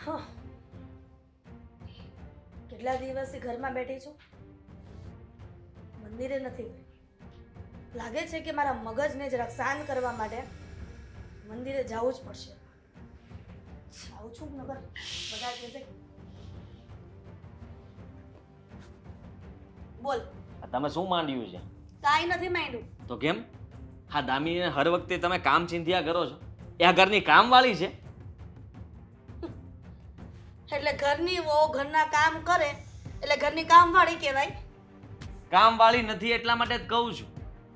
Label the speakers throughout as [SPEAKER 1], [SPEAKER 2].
[SPEAKER 1] હા, કેટલા દિવસથી ઘરમાં બેઠી છું, મંદિરે નથી ગઈ. લાગે છે કે મારા મગજને જરાક શાંત કરવા માટે મંદિરે જવું જ પડશે. જાઉં છું નગર બધા કહેશે બોલ.
[SPEAKER 2] તમે શું માંડ્યું છે?
[SPEAKER 1] કાંઈ નથી માંડ્યું.
[SPEAKER 2] તો કેમ? હા, દામીને હર વખતે તમે કામ ચિંધ્યા કરો છો. એ આ ઘરની કામવાળી છે.
[SPEAKER 1] એટલે ઘરની વહુ ઘરના કામ કરે એટલે ઘરની કામવાળી કહેવાય.
[SPEAKER 2] કામવાળી નથી એટલા માટે જ કહું છું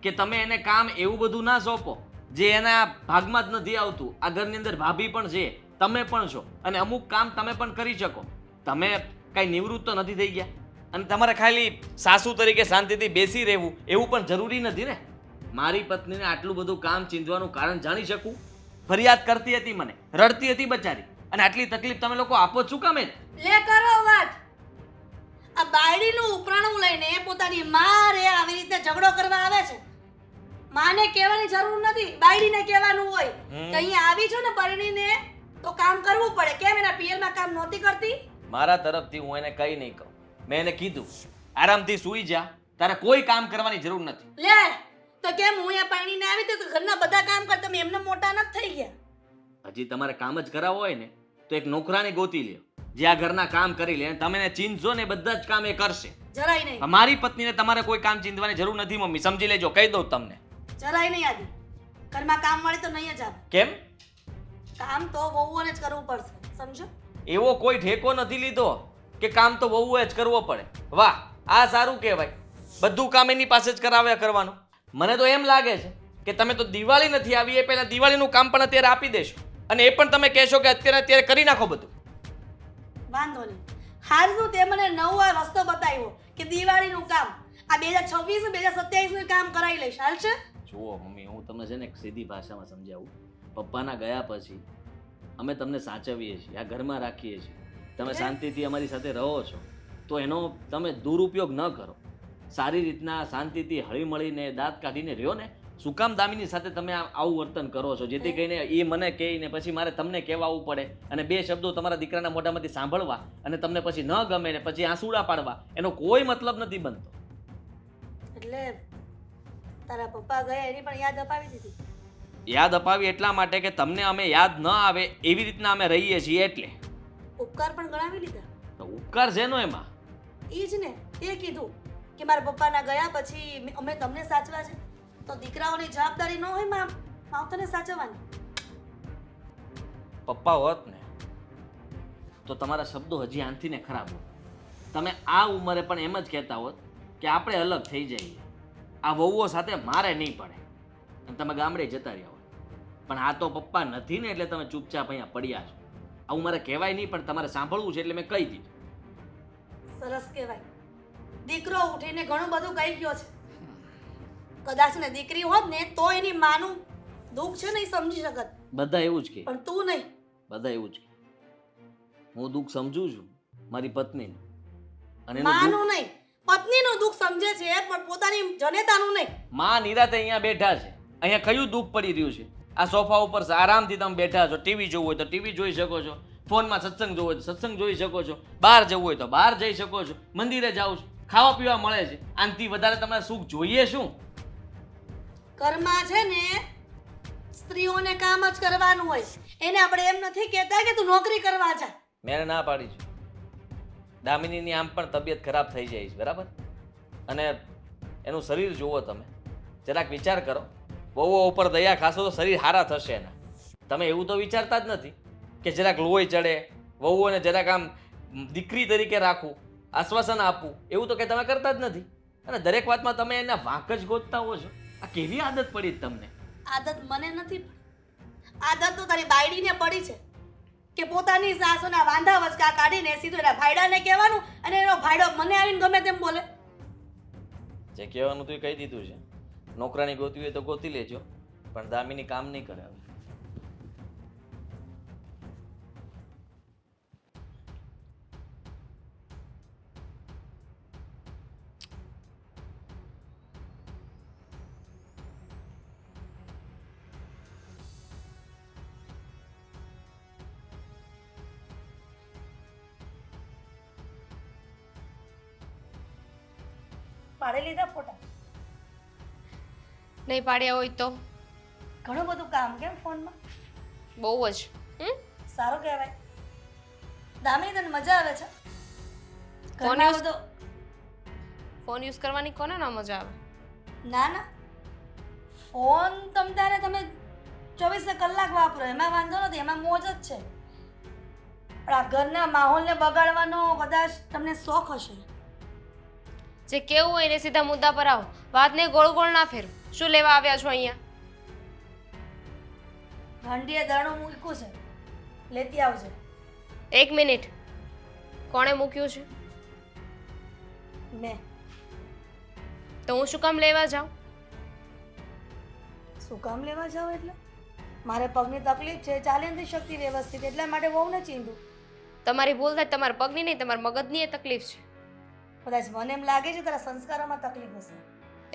[SPEAKER 2] કે તમે એને કામ એવું બધું ના સોંપો જે એના ભાગમાં જ નથી આવતું. આ ઘરની અંદર ભાભી પણ છે, તમે પણ છો, અને અમુક કામ તમે પણ કરી શકો. તમે કાંઈ નિવૃત્ત તો નથી થઈ ગયા, અને તમારે ખાલી સાસુ તરીકે શાંતિથી બેસી રહેવું એવું પણ જરૂરી નથી ને. મારી પત્નીને આટલું બધું કામ ચીંધવાનું કારણ જાણી શકું? ફરિયાદ કરતી હતી, મને રડતી હતી બચારી, અને આટલી તકલીફ તમે લોકો આપો જ શું કામે?
[SPEAKER 1] લે કરો વાત. આ બાયડીનું ઉપરાણું લઈને પોતાની માં રે આવી રીતે ઝઘડો કરવા આવે છે. માને કહેવાની જરૂર નથી, બાયડીને કહેવાનું હોય કે અહીંયા આવી છો ને પરણીને તો કામ કરવું પડે. કેમ એના પિયરમાં કામ નહોતી કરતી?
[SPEAKER 2] મારા તરફથી હું એને કંઈ નહીં કહું. મેં એને કીધું આરામથી સૂઈ જા, તારે કોઈ કામ કરવાની જરૂર નથી.
[SPEAKER 1] લે તો કેમ હું અહીંયા પરણીને આવી તો ઘરના બધા કામ કરતા તમે એમને મોટા નથી થઈ ગયા?
[SPEAKER 2] હજી તમારે કામ જ કરાવવું હોય ને તો એક નોકરાની ગોતી લ્યો જે આ ઘરના કામ કરી લે. તમે એને ચીંધશો ને બધા જ કામ એ કરશે.
[SPEAKER 1] જરાય નહીં.
[SPEAKER 2] મારી પત્નીને તમારે કોઈ કામ ચીંધવાની જરૂર નથી મમ્મી, સમજી લેજો, કહી દઉં તમને.
[SPEAKER 1] જરાય નહીં આદિ. ઘરમાં કામ વાળી તો નહીં જ આવે.
[SPEAKER 2] કેમ?
[SPEAKER 1] કામ તો વહુઓને જ કરવું પડશે, સમજો?
[SPEAKER 2] એવો કોઈ ઠેકો નથી લીધો કે કામ તો વહુએ જ કરવો પડે. વાહ, આ સારું કહેવાય. બધું કામ એની પાસે જ કરાવ્યા કરવાનું. મને તો એમ લાગે છે કે તમે તો દિવાળી નથી આવી એ પહેલા દિવાળીનું કામ પણ અત્યારે આપી દેશો, અને એ પણ તમે કહેશો કે અત્યારે કરી નાખો બધું.
[SPEAKER 1] વાંધો નહીં. હાલનું તે મને નવો રસ્તો બતાવ્યો કે દિવાળીનું કામ આ 2026 2027 નું કામ કરાવી લઈશ. હાલશે?
[SPEAKER 2] જુઓ મમ્મી, હું તમને છે ને એક સીધી ભાષામાં સમજાવું. પપ્પાના ગયા પછી અમે તમને સાચવીએ છીએ, આ ઘરમાં રાખીએ છીએ. તમે શાંતિથી અમારી સાથે રહો છો તો એનો તમે દુરુપયોગ ન કરો. સારી રીતના શાંતિથી હળીમળીને દાંત કાઢીને રહ્યો ને. શું કામ દામિની સાથે તમે આવું વર્તન કરો છો જેથી કરીને એ મને કહે ને પછી મારે તમને કહેવાવું પડે, અને બે શબ્દો તમારા દીકરાના મોઢામાંથી સાંભળવા અને તમને પછી ન ગમે ને પછી આંસુડા પાડવા, એનો કોઈ મતલબ નથી બનતો.
[SPEAKER 1] એટલે તારા પપ્પા ગયા એની પણ યાદ અપાવી દીધી?
[SPEAKER 2] યાદ અપાવી એટલા માટે કે તમને અમે યાદ ન આવે એવી રીતના અમે રહીએ છીએ એટલે.
[SPEAKER 1] ઉપકાર પણ ગણાવી લીધા?
[SPEAKER 2] તો ઉપકાર છે નો એમાં?
[SPEAKER 1] એ જ ને, તે કીધું કે મારા પપ્પાના ગયા પછી અમે તમને સાચવા છે, તો દીકરાઓની જવાબદારી ન હોય માવતરને સાચવવાની?
[SPEAKER 2] પપ્પા હોત ને તો તમારા શબ્દો હજી આનથી ને ખરાબ હોત. તમે આ ઉંમરે પણ એમ જ કહેતા હોત કે આપણે અલગ થઈ જઈએ, આ વહુઓ સાથે મારે નહીં પડે, અને તમે ગામડે જતા રહ્યા હોત. પણ આ તો પપ્પા નથી ને એટલે તમે ચૂપચાપ અહીંયા પડ્યા છો. આવું મારે કહેવાય નહીં પણ તમારે સાંભળવું છે એટલે મેં કહી દીધું.
[SPEAKER 1] સરસ કહેવાય. દીકરો ઉઠીને ઘણું બધું કહી ગયો છે. કદાચ ને દીકરી હોત ને તો એની માનું દુઃખ છે ને એ સમજી શકત.
[SPEAKER 2] બધા એવું જ કહે.
[SPEAKER 1] પણ તું નહીં.
[SPEAKER 2] બધા એવું જ કહે. હું દુઃખ સમજુ છું મારી પત્નીનું, અને
[SPEAKER 1] માનું નહીં, પત્નીનું દુઃખ સમજે છે પણ પોતાની જનેતાનું નહીં.
[SPEAKER 2] માં નિરાતે અહીંયા બેઠા છે, અહીંયા કયું દુઃખ પડી રહ્યું છે? આ સોફા ઉપર આરામથી તમે બેઠા છો, ટીવી જોવું હોય તો ટીવી જોઈ શકો છો, ફોનમાં સત્સંગ જોવો હોય તો સત્સંગ જોઈ શકો છો, બહાર જવું હોય તો બહાર જઈ શકો છો, મંદિરે જાઓ છો, ખાવા પીવા મળે છે. આનાથી વધારે તમારે સુખ જોઈએ શું?
[SPEAKER 1] ઘરમાં છે ને સ્ત્રીઓને કામ જ કરવાનું હોય. એને આપણે એમ નથી કહેતા કે તું નોકરી કરવા જા.
[SPEAKER 2] મેં ના પાડી છે. દામિનીની આમ પણ તબિયત ખરાબ થઈ જાય છે, બરાબર? અને એનું શરીર જુઓ તમે, જરાક વિચાર કરો. વહુઓ ઉપર દયા ખાશો તો શરીર સારા થશે એના. તમે એવું તો વિચારતા જ નથી કે જરાક લોહી ચડે, વહુઓને જરાક આમ દીકરી તરીકે રાખવું, આશ્વાસન આપવું, એવું તો કે તમે કરતા જ નથી. અને દરેક વાતમાં તમે એના વાંક જ ગોતતા હો છો. આ કેવી આદત પડી તમને?
[SPEAKER 1] આદત મને નથી પડી. આદત તો તારી બાયડીને પડી છે કે પોતાની સાસુના વાંધા વચકા કાઢીને સીધું એના ભાઈડાને કહેવાનું, અને એનો ભાઈડો મને આવીને ગમે તેમ બોલે.
[SPEAKER 2] જે કહેવાનું તું કહી દીધું છે. નોકરાની ગોતવી હોય તો ગોતી લેજો, પણ દામિની કામ નહીં કરે.
[SPEAKER 1] પાડી લીધા ફોટા?
[SPEAKER 3] નહીં પાડ્યા હોય તો
[SPEAKER 1] ઘણું બધું કામ કેમ ફોનમાં?
[SPEAKER 3] બહુ જ
[SPEAKER 1] સારું કહેવાય. દામિની તને મજા આવે છે?
[SPEAKER 3] ફોન
[SPEAKER 1] ઘરમાં
[SPEAKER 3] યુઝ
[SPEAKER 1] બધો
[SPEAKER 3] ફોન યુઝ કરવાની કોને ના મજા આવે?
[SPEAKER 1] ના ના ફોન તમતારે તમે 24 કલાક વાપરો એમાં વાંધો નથી, એમાં મોજ જ છે. પણ આ ઘરના માહોલને બગાડવાનો કદાચ તમને શોખ હશે.
[SPEAKER 3] જે કેવું હોય ને સીધા મુદ્દા પર આવો, વાતને ગોળ ગોળ ના ફેરો. શું લેવા આવ્યા છો અહીંયા?
[SPEAKER 1] હાંડીએ દાણું મૂક્યું છે, લેતી આવજે.
[SPEAKER 3] 1 મિનિટ, કોણે મૂક્યું છે?
[SPEAKER 1] મેં.
[SPEAKER 3] તો હું શું કામ લેવા જાઉં?
[SPEAKER 1] શું કામ લેવા જાવ એટલે? મારે પગની તકલીફ છે, ચાલી નથી શકતી વ્યવસ્થિત, એટલા માટે બહુ ન ચીંધું.
[SPEAKER 3] તમારી ભૂલ થાય, તમારા પગની નહીં, તમારા મગજની એ તકલીફ છે.
[SPEAKER 1] કદાચ મને એમ લાગે છે તારા સંસ્કારોમાં તકલીફ હશે.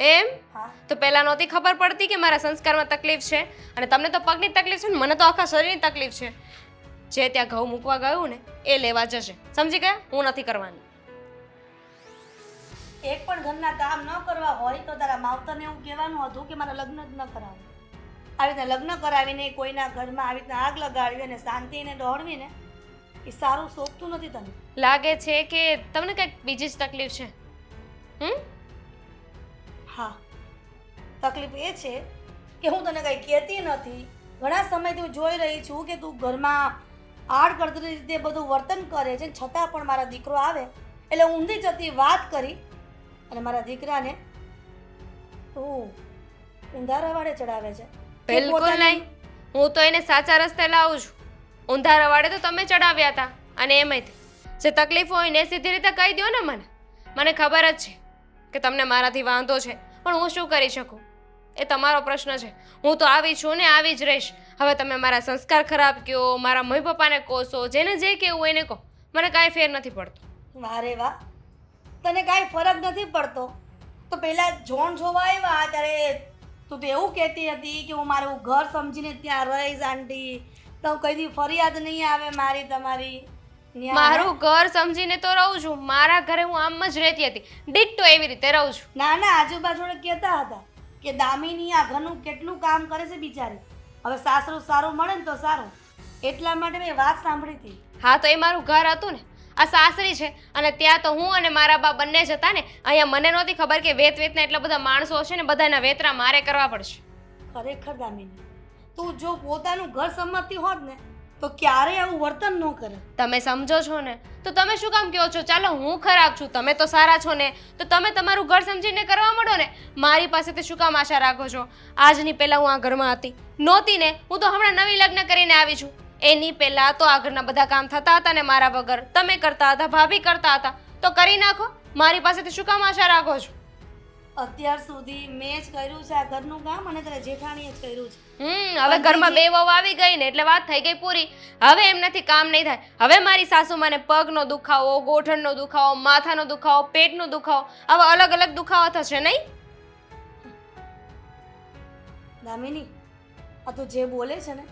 [SPEAKER 3] એમ?
[SPEAKER 1] હા,
[SPEAKER 3] તો પહેલા નહોતી ખબર પડતી કે મારા સંસ્કારમાં તકલીફ છે? અને તમને તો પગની તકલીફ છે ને મને તો આખા શરીરની તકલીફ છે. જે ત્યાં ઘઉં મૂકવા ગયું ને એ લેવા જશે, સમજી ગયા? હું નથી કરવાની.
[SPEAKER 1] એક પણ ઘરના કામ ન કરવા હોય તો તારા માવતરને એવું કહેવાનું હતું કે મારા લગ્ન જ ન કરાવો. આવી રીતના લગ્ન કરાવીને કોઈના ઘરમાં આવી રીતના આગ લગાડવી અને શાંતિને દોડવીને એ સારું શોભતું નથી તને.
[SPEAKER 3] લાગે છે કે તમને કંઈક બીજી જ તકલીફ છે.
[SPEAKER 1] હા, તકલીફ એ છે કે હું તને કંઈ કહેતી નથી. ઘણા સમયથી હું જોઈ રહી છું કે તું ઘરમાં આડકળતરી રીતે બધું વર્તન કરે છે, છતાં પણ મારા દીકરો આવે એટલે ઊંધી જતી વાત કરી અને મારા દીકરાને તું ઊંધા રવાડે ચડાવે છે.
[SPEAKER 3] બિલકુલ નહીં, હું તો એને સાચા રસ્તે લાવું છું. ઊંધા રવાડે તો તમે ચડાવ્યા હતા. અને એમાંય જે તકલીફ હોય ને સીધી રીતે કહી દો ને મને. મને ખબર જ છે કે તમને મારાથી વાંધો છે, પણ હું શું કરી શકું? એ તમારો પ્રશ્ન છે. હું તો આવી છું ને આવી જ રહીશ. હવે તમે મારા સંસ્કાર ખરાબ કહો, મારા મમ્મી પપ્પાને કોસો, જેને જે કહેવું હોય એને કહો, મને કાંઈ ફેર નથી પડતો.
[SPEAKER 1] વાહ રે વાહ, તને કાંઈ ફરક નથી પડતો? તો પહેલાં જોણ જોવા આવ્યા ત્યારે તું તો એવું કહેતી હતી કે હું મારું ઘર સમજીને ત્યાં રહીશ આંટી, તો કઈ દી ફરિયાદ નહીં આવે મારી તમારી. ન્યા
[SPEAKER 3] મારું ઘર સમજીને તો રહું છું. મારા ઘરે હું આમ જ રહેતી હતી, ડિટ્ટો એવી રીતે રહું છું.
[SPEAKER 1] ના ના, આજુબાજુને કહેતા હતા કે દામિની આ ઘરનું કેટલું કામ કરે છે બિચારી. હવે સાસરું સારું મળે ને તો સારું, એટલા માટે મેં વાત સાંભળી હતી.
[SPEAKER 3] હા, તો એ મારું ઘર હતું ને. આ સાસરી છે અને ત્યાં તો હું અને મારા બા બંને જ હતા ને. અહીંયા મને નહોતી ખબર કે વેતના એટલા બધા માણસો હશે ને બધાના વેતરા મારે કરવા પડશે.
[SPEAKER 1] ખરેખર દામિની, તું જો પોતાનું ઘર સમજતી હોત ને તો ક્યારેય આવું વર્તન ન કરે.
[SPEAKER 3] તમે સમજો છો ને તો તમે શું કામ કહો છો? ચાલો હું ખરાબ છું, તમે તો સારા છો ને, તો તમે તમારું ઘર સમજીને કરવા માંડો ને. મારી પાસેથી શું કામ આશા રાખો છો? આજની પહેલા હું આ ઘરમાં હતી નહોતી ને, હું તો હમણાં નવી લગ્ન કરીને આવી છું. એની પહેલા તો આ ઘરના બધા કામ થતા હતા ને મારા વગર. તમે કરતા હતા, ભાભી કરતા હતા, તો કરી નાખો. મારી પાસેથી શું કામ આશા રાખો છો?
[SPEAKER 1] અત્યાર સુધી મેં જ કર્યું છે આ ઘરનું કામ અને તારા જેઠાણીએ જ કર્યું છે.
[SPEAKER 3] હવે ઘરમાં બે વહુ આવી ગઈ ને એટલે વાત થઈ ગઈ પૂરી. હવે એમનાથી કામ નહીં થાય. હવે મારી સાસુમાને પગનો દુખાવો, ગોઠણનો દુખાવો, માથાનો દુખાવો, પેટનો દુખાવો, આવા અલગ અલગ દુખાવા થશે નહીં?
[SPEAKER 1] દામિની, આ તું જે બોલે છે ને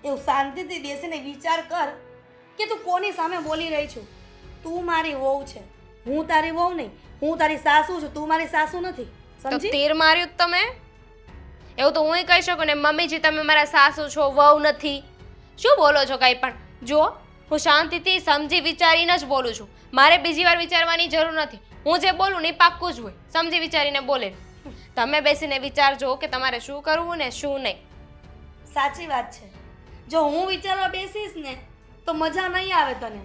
[SPEAKER 1] એવું શાંતિથી બેસીને વિચાર કર કે તું કોની સામે બોલી રહી છું. તું મારી વહુ છે, હું તારી વહુ નહીં. હું તારી સાસુ છું, તું મારી સાસુ નથી.
[SPEAKER 3] તો
[SPEAKER 1] સમજી?
[SPEAKER 3] તીર માર્યું જ તમે. એવું તો હું કહી શકું ને, મમ્મીજી તમે મારા સાસુ છો, વહુ નથી. શું બોલો છો કાંઈ પણ? જો હું શાંતિથી સમજી વિચારીને જ બોલું છું. મારે બીજી વાર વિચારવાની જરૂર નથી. હું જે બોલું ને એ પાક્કું જ હોય, સમજી વિચારીને બોલે. તમે બેસીને વિચારજો કે તમારે શું કરવું ને શું નહીં.
[SPEAKER 1] સાચી વાત છે. જો હું વિચારવા બેસીશ ને તો મજા નહીં આવે તને.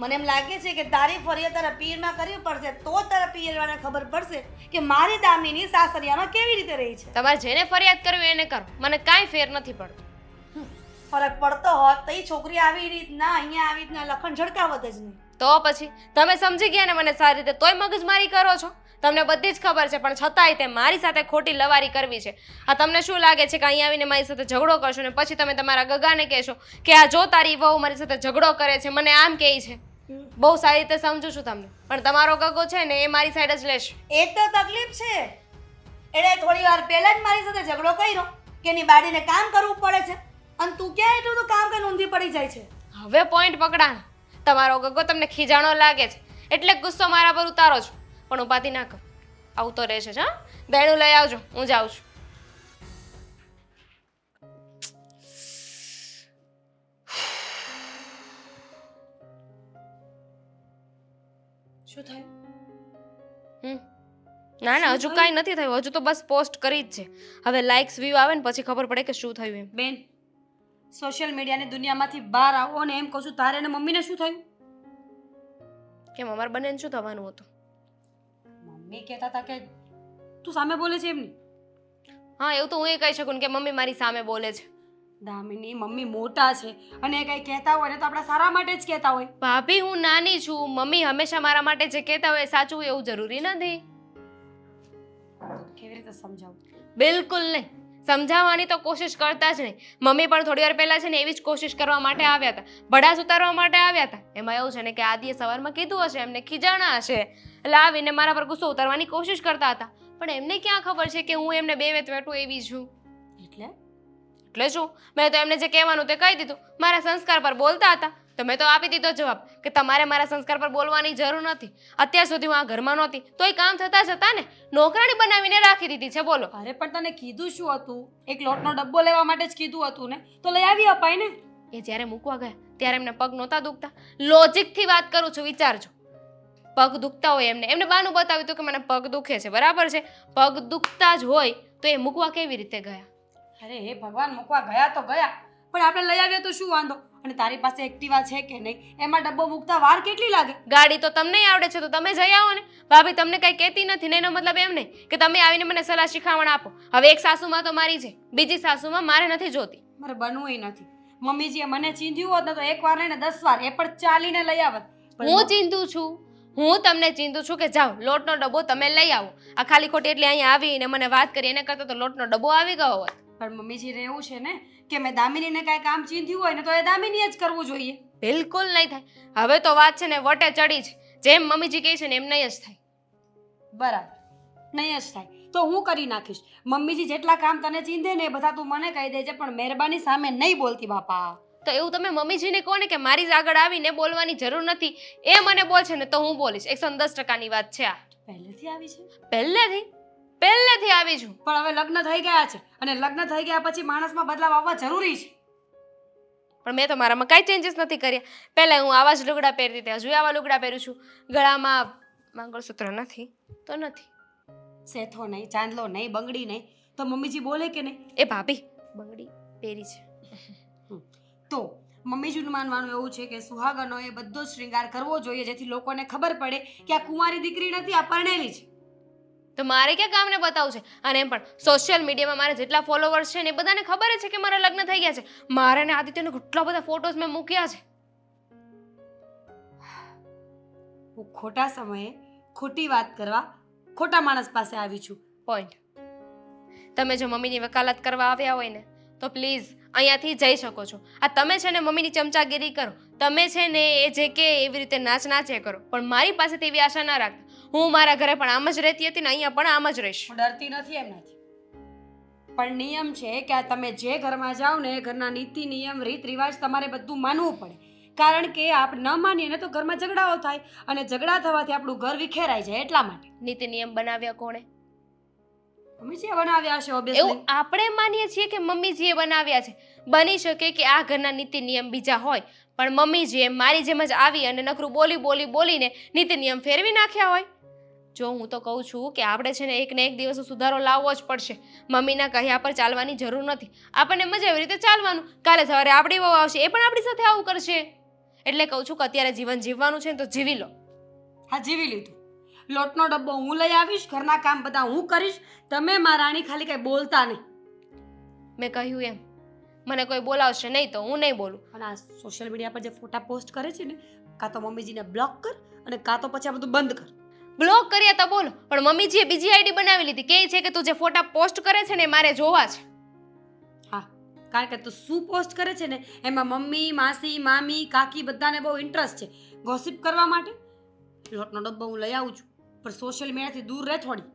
[SPEAKER 1] મને એમ લાગે છે કે તારી ફરિયાદ તારા પિયરમાં કરવી પડશે તો જ તારા પિયરવાળાને ખબર પડશે કે મારી દામિની સાસરિયામાં કેવી રીતે રહી છે.
[SPEAKER 3] તમારે જેને ફરિયાદ કરવી એને કરો, મને કાંઈ ફેર નથી પડતો.
[SPEAKER 1] ફરક પડતો હોત તો એ છોકરી આવી રીતના અહીંયા આવી રીતના લખણ ઝડકાવત જ નહીં.
[SPEAKER 3] તો પછી તમે સમજી ગયા ને મને સારી રીતે, તોય મગજમારી કરો છો. તમને બધી જ ખબર છે પણ છતાંય તે મારી સાથે ખોટી લવારી કરવી છે. આ તમને શું લાગે છે કે અહીં આવીને મારી સાથે ઝઘડો કરશો ને પછી તમે તમારા ગગાને કહેશો કે આ જો તારી વહુ મારી સાથે ઝઘડો કરે છે, મને આમ કહે છે. બહુ સારી રીતે સમજુ છું તમને, પણ તમારો ગગો છે ને એ મારી સાઈડ જ લેશે.
[SPEAKER 1] એ તો તકલીફ છે. એણે થોડી વાર પહેલા જ મારી સાથે ઝઘડો કર્યો કે એની બાડીને કામ કરવું પડે છે અને તું ક્યાં એટલું તો કામ કરીને ઊંધી પડી જાય છે.
[SPEAKER 3] હવે પોઈન્ટ પકડાનો. તમારો ગગો તમને ખીજાણો લાગે છે એટલે ગુસ્સો મારા પર ઉતારો છો, પણ ઉપાધિ ના કરો. આવતો રહેશે જ. હા, બેણું લઈ આવજો, હું જાઉં છું.
[SPEAKER 1] શું થયું?
[SPEAKER 3] ના ના,
[SPEAKER 1] શું
[SPEAKER 3] હજુ
[SPEAKER 1] થયું?
[SPEAKER 3] કાંઈ નથી થયું. હજુ તો બસ પોસ્ટ કરી જ છે. હવે લાઇક્સ વ્યૂ આવે ને પછી ખબર પડે કે શું થયું એમ.
[SPEAKER 1] બેન, સોશિયલ મીડિયાની દુનિયામાંથી બહાર આવો ને એમ કહું છું. તારે અને મમ્મીને શું થયું?
[SPEAKER 3] કેમ, અમારે બંનેને શું થવાનું હતું?
[SPEAKER 1] મમ્મી કહેતા હતા કે તું સામે બોલે છે એમની.
[SPEAKER 3] હા, એવું તો હું એ કહી શકું ને કે મમ્મી મારી સામે બોલે છે.
[SPEAKER 1] દામિની, મમ્મી મોટા છે અને એ કંઈ કહેતા હોય ને તો આપણા સારા માટે જ કહેતા હોય.
[SPEAKER 3] ભાભી, હું નાની છું. મમ્મી હંમેશા મારા માટે જે કહેતા હોય એ સાચું હોય એવું જરૂરી નથી.
[SPEAKER 1] કેવી રીતે સમજાવું?
[SPEAKER 3] બિલકુલ નહીં. સમજાવવાની તો કોશિશ કરતા જ નહીં. મમ્મી પણ થોડી વાર પહેલા છે ને એવી જ કોશિશ કરવા માટે આવ્યા હતા. ભડાસ ઉતારવા માટે આવ્યા હતા. એમાં એવું છે ને કે આદિએ સવારમાં કીધું હશે, એમને ખીજાણા હશે, એટલે આવીને મારા પર ગુસ્સો ઉતારવાની કોશિશ કરતા હતા. પણ એમને ક્યાં ખબર છે કે હું એમને બે વેત વેઠું એવી છું. એટલે શું, મેં તો એમને જે કહેવાનું તે કહી દીધું. મારા સંસ્કાર પર બોલતા હતા તો મેં તો આપી દીધો જવાબ કે તમારે મારા સંસ્કાર પર બોલવાની જરૂર નથી. અત્યાર સુધી હું આ ઘરમાં નહોતી તોય કામ થતા જતા ને નોકરાણી બનાવીને રાખી દીધી છે. બોલો.
[SPEAKER 1] અરે પણ તને કીધું શું હતું? એક લોટનો ડબ્બો લેવા માટે જ કીધું હતું ને, તો લઈ આવી અપાય ને.
[SPEAKER 3] એ જ્યારે મૂકવા ગયા ત્યારે એમને પગ નહોતા દુખતા. લોજિકથી વાત કરું છું, વિચારજો. પગ દુખતા હોય એમને બહાનું બતાવ્યું હતું કે મને પગ દુખે છે, બરાબર છે. પગ દુખતા જ હોય તો એ મૂકવા કેવી રીતે ગયા?
[SPEAKER 1] અરે હે ભગવાન, મૂકવા ગયા તો ગયા, પણ આપણે લઈ આવીએ તો શું વાંધો? અને તારી પાસે એક્ટિવા છે કે નહીં? એમાં ડબ્બો મૂકતા વાર કેટલી લાગે?
[SPEAKER 3] ગાડી તો તમને આવડે છે તો તમે જઈ આવો ને. ભાભી તમને કઈ કહેતી નથી ને, એનો મતલબ એમ નહીં કે તમે આવીને મને સલાહ શીખામણ આપો. હવે એક સાસુમાં તો મારી છે, બીજી સાસુમાં મારે નથી જોતી.
[SPEAKER 1] મારે બનવું નથી. મમ્મીજીએ મને ચીંધ્યું હોત ને તો એક વાર નહીં ને 10 વાર એ પણ ચાલીને લઈ આવત.
[SPEAKER 3] હું ચીંધું છું, હું તમને ચીંધું છું કે જાઓ લોટનો ડબ્બો તમે લઈ આવો. આ ખાલી ખોટી એટલે અહીંયા આવીને મને વાત કરી એને કરતા તો લોટનો ડબ્બો આવી ગયો હોત.
[SPEAKER 1] પણ મમ્મીજીને એવું છે ને કે મેં દામિનીને કાંઈ કામ ચીંધ્યું હોય ને તો એ દામિનીએ જ કરવું જોઈએ.
[SPEAKER 3] બિલકુલ નહીં થાય. હવે તો વાત છે ને વટે ચડી છે. જેમ મમ્મીજી કહે છે ને એમ નહીં જ થાય.
[SPEAKER 1] બરાબર, નહીં જ થાય તો હું કરી નાખીશ. મમ્મીજી જેટલા કામ તને ચીંધે ને એ બધા તું મને કહી દેજે, પણ મહેરબાની સામે નહીં બોલતી બાપા.
[SPEAKER 3] તો એવું તમે મમ્મીજીને કહો ને કે મારી જ આગળ આવીને બોલવાની જરૂર નથી. એ મને બોલશે ને તો હું બોલીશ. 110%ની વાત છે આ.
[SPEAKER 1] પહેલેથી આવી છે?
[SPEAKER 3] પહેલેથી આવી છું.
[SPEAKER 1] પણ હવે લગ્ન થઈ ગયા છે અને લગ્ન થઈ ગયા પછી માણસમાં બદલાવ આવવા જરૂરી છે.
[SPEAKER 3] પણ મેં તો મારામાં કાંઈ ચેન્જીસ નથી કર્યા. પહેલા હું આવા જ લુગડા પહેરતી હતી, હજુ આવા લુગડા પહેરું છું. ગળામાં મંગળસૂત્ર નથી તો નથી.
[SPEAKER 1] સેથો નહીં, ચાંદલો નહીં, બંગડી નહીં, તો મમ્મીજી બોલે કે નહીં?
[SPEAKER 3] એ ભાભી, બંગડી પહેરી છે.
[SPEAKER 1] તો મમ્મીજીનું માનવાનું એવું છે કે સુહાગનોએ બધો જ શ્રૃંગાર કરવો જોઈએ જેથી લોકોને ખબર પડે કે આ કુંવારી દીકરી નથી, આ પરણેલી છે.
[SPEAKER 3] તો મારે ક્યાં કામને બતાવું છે? અને એમ પણ સોશિયલ મીડિયામાં મારા જેટલા ફોલોવર્સ છે ને એ બધાને ખબર જ છે કે મારા લગ્ન થઈ ગયા છે. મારે ને આદિત્યને કેટલા બધા ફોટોઝ મેં મૂક્યા છે.
[SPEAKER 1] હું ખોટા સમયે ખોટી વાત કરવા ખોટા માણસ પાસે આવી છું.
[SPEAKER 3] પોઈન્ટ. તમે જો મમ્મીની વકાલત કરવા આવ્યા હોય ને તો પ્લીઝ અહીંયાથી જઈ શકો છો. આ તમે છે ને મમ્મીની ચમચાગીરી કરો, તમે છે ને એ જે કે એવી રીતે નાચે કરો, પણ મારી પાસેથી એવી આશા ના રાખતા. હું મારા ઘરે પણ આમ જ રહેતી હતી ને અહીંયા પણ આમ જ રહીશ.
[SPEAKER 1] હું ડરતી નથી એમનાથી, પણ નિયમ છે કે આ તમે જે ઘરમાં જાઓ ને એ ઘરના નીતિ નિયમ રીત રિવાજ તમારે બધું માનવું પડે. કારણ કે આપણે ન માનીએ ને તો ઘરમાં ઝઘડાઓ થાય અને ઝઘડા થવાથી આપણું ઘર વિખેરાઈ જાય. એટલા માટે
[SPEAKER 3] નીતિ નિયમ બનાવ્યા કોણે?
[SPEAKER 1] મમ્મીજીએ બનાવ્યા હશે
[SPEAKER 3] એવું
[SPEAKER 1] ઓબ્વિયસલી.
[SPEAKER 3] આપણે માનીએ છીએ કે મમ્મીજીએ બનાવ્યા છે. બની શકે કે આ ઘરના નીતિ નિયમ બીજા હોય, પણ મમ્મીજીએ મારી જેમ જ આવી અને નકરું બોલીને નીતિ નિયમ ફેરવી નાખ્યા હોય. જો હું તો કહું છું કે આપણે છે ને એક ને એક દિવસ સુધારો લાવવો જ પડશે. મમ્મીના કહ્યા પર ચાલવાની જરૂર નથી. આપણને મજા એવી રીતે ચાલવાનું. કાલે સવારે આપણી વહુ આવશે, એ પણ આપણી સાથે આવું કરશે. એટલે કહું છું કે અત્યારે જીવન જીવવાનું છે ને તો જીવી લો.
[SPEAKER 1] હા, જીવી લીધું. લોટનો ડબ્બો હું લઈ આવીશ, ઘરના કામ બધા હું કરીશ, તમે મારા રાણી ખાલી કઈ બોલતા નહીં.
[SPEAKER 3] મેં કહ્યું એમ, મને કોઈ બોલાવશે નહીં તો હું નહીં બોલું.
[SPEAKER 1] અને આ સોશિયલ મીડિયા પર જે ફોટા પોસ્ટ કરે છે ને, કાં તો મમ્મીજીને બ્લોક કર અને કાં તો પછી આ બધું બંધ કર.
[SPEAKER 3] બ્લોક કર્યા તો બોલો, પણ મમ્મીજીએ બીજી આઈડી બનાવી લીધી. કહે છે કે તું જે ફોટા પોસ્ટ કરે છે ને એ મારે જોવા છે.
[SPEAKER 1] હા, કારણ કે તું શું પોસ્ટ કરે છે ને એમાં મમ્મી, માસી, મામી, કાકી બધાને બહુ ઇન્ટરેસ્ટ છે ગોસિપ કરવા માટે. લોટનો ડબ્બો હું લઈ આવું છું, પણ સોશિયલ મીડિયાથી દૂર રહે થોડી.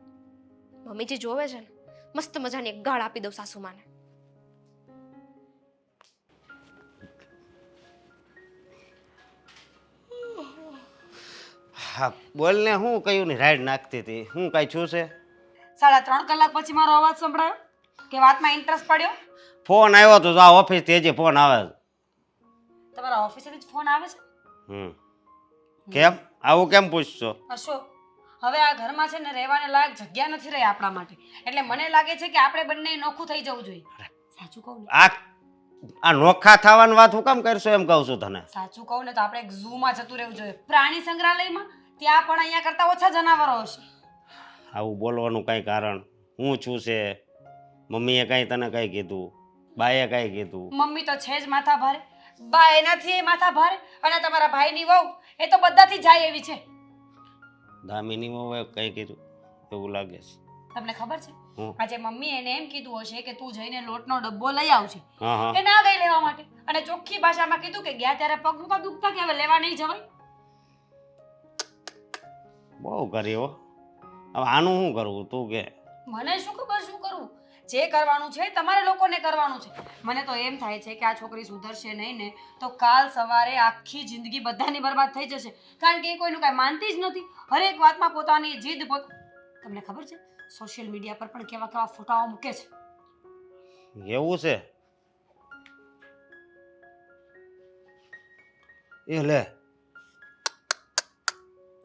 [SPEAKER 3] મમ્મીજી જોવે છે ને, મસ્ત મજાની એક ગાળ આપી દઉં સાસુમાને.
[SPEAKER 4] હા બોલ ને, શું કયું ને રાઈડ નાખતી હતી, શું કાંઈ છું છે?
[SPEAKER 1] 3.5 કલાક પછી મારો અવાજ સંભળાયો કે વાતમાં ઇન્ટરેસ્ટ પડ્યો?
[SPEAKER 4] ફોન આવ્યો તો આ ઓફિસથી હજી ફોન આવે છે.
[SPEAKER 1] તમારા ઓફિસેથી જ ફોન આવે છે?
[SPEAKER 4] કેમ આવું કેમ પૂછશો?
[SPEAKER 1] અશોક, હવે આ ઘરમાં છે ને રહેવાને લાયક જગ્યા નથી રહી આપણા માટે, એટલે મને લાગે છે કે આપણે બંને નોખું થઈ જવું જોઈએ. સાચું કહું ને?
[SPEAKER 4] આ નોખા થવાની વાત હું કામ કરશો એમ કહું છું તને.
[SPEAKER 1] સાચું કહું ને તો આપણે એક ઝૂમાં જતું રહેવું જોઈએ, પ્રાણી સંગ્રહાલયમાં. ત્યાં પણ અહીંયા કરતા ઓછા જનાવરો હશે.
[SPEAKER 4] આવું બોલવાનું કાંઈ કારણ હું છું છે? મમ્મીએ કાંઈ તને કાંઈ કીધું? બાએ કાંઈ કીધું?
[SPEAKER 1] મમ્મી તો છે જ માથા ભારે, બા એનાથી એ માથા ભારે, અને તમારા ભાઈની વહુ એ તો બધાથી જાય એવી છે.
[SPEAKER 4] દામિની વહુએ કંઈ કીધું એવું લાગે છે.
[SPEAKER 1] તમને ખબર છે
[SPEAKER 4] હું?
[SPEAKER 1] આજે મમ્મી એને એમ કીધું હશે કે તું જઈને લોટનો ડબ્બો લઈ આવજે.
[SPEAKER 4] હા હા
[SPEAKER 1] એ ના ગઈ લેવા માટે, અને ચોખ્ખી ભાષામાં કીધું કે ગયા ત્યારે પગ નતા દુખતા કે હવે લેવા નહીં જવાય.
[SPEAKER 4] બહુ કરી હો. હવે આનું શું કરવું તું કે?
[SPEAKER 1] મને શું ખબર શું કરવું? જે કરવાનું છે તમારે લોકોને કરવાનું છે. મને તો એમ થાય છે કે આ છોકરી સુધરશે નહીં ને તો કાલ સવારે આખી જિંદગી બધાની બરબાદ થઈ જશે, કારણ કે એ કોઈનું કાંઈ માનતી જ નથી. હરેક વાતમાં પોતાની જીદ તમને ખબર છે સોશિયલ મીડિયા પર પણ કેવા કેવા ફોટાઓ મૂકે છે.
[SPEAKER 4] એવું છે? એ લે,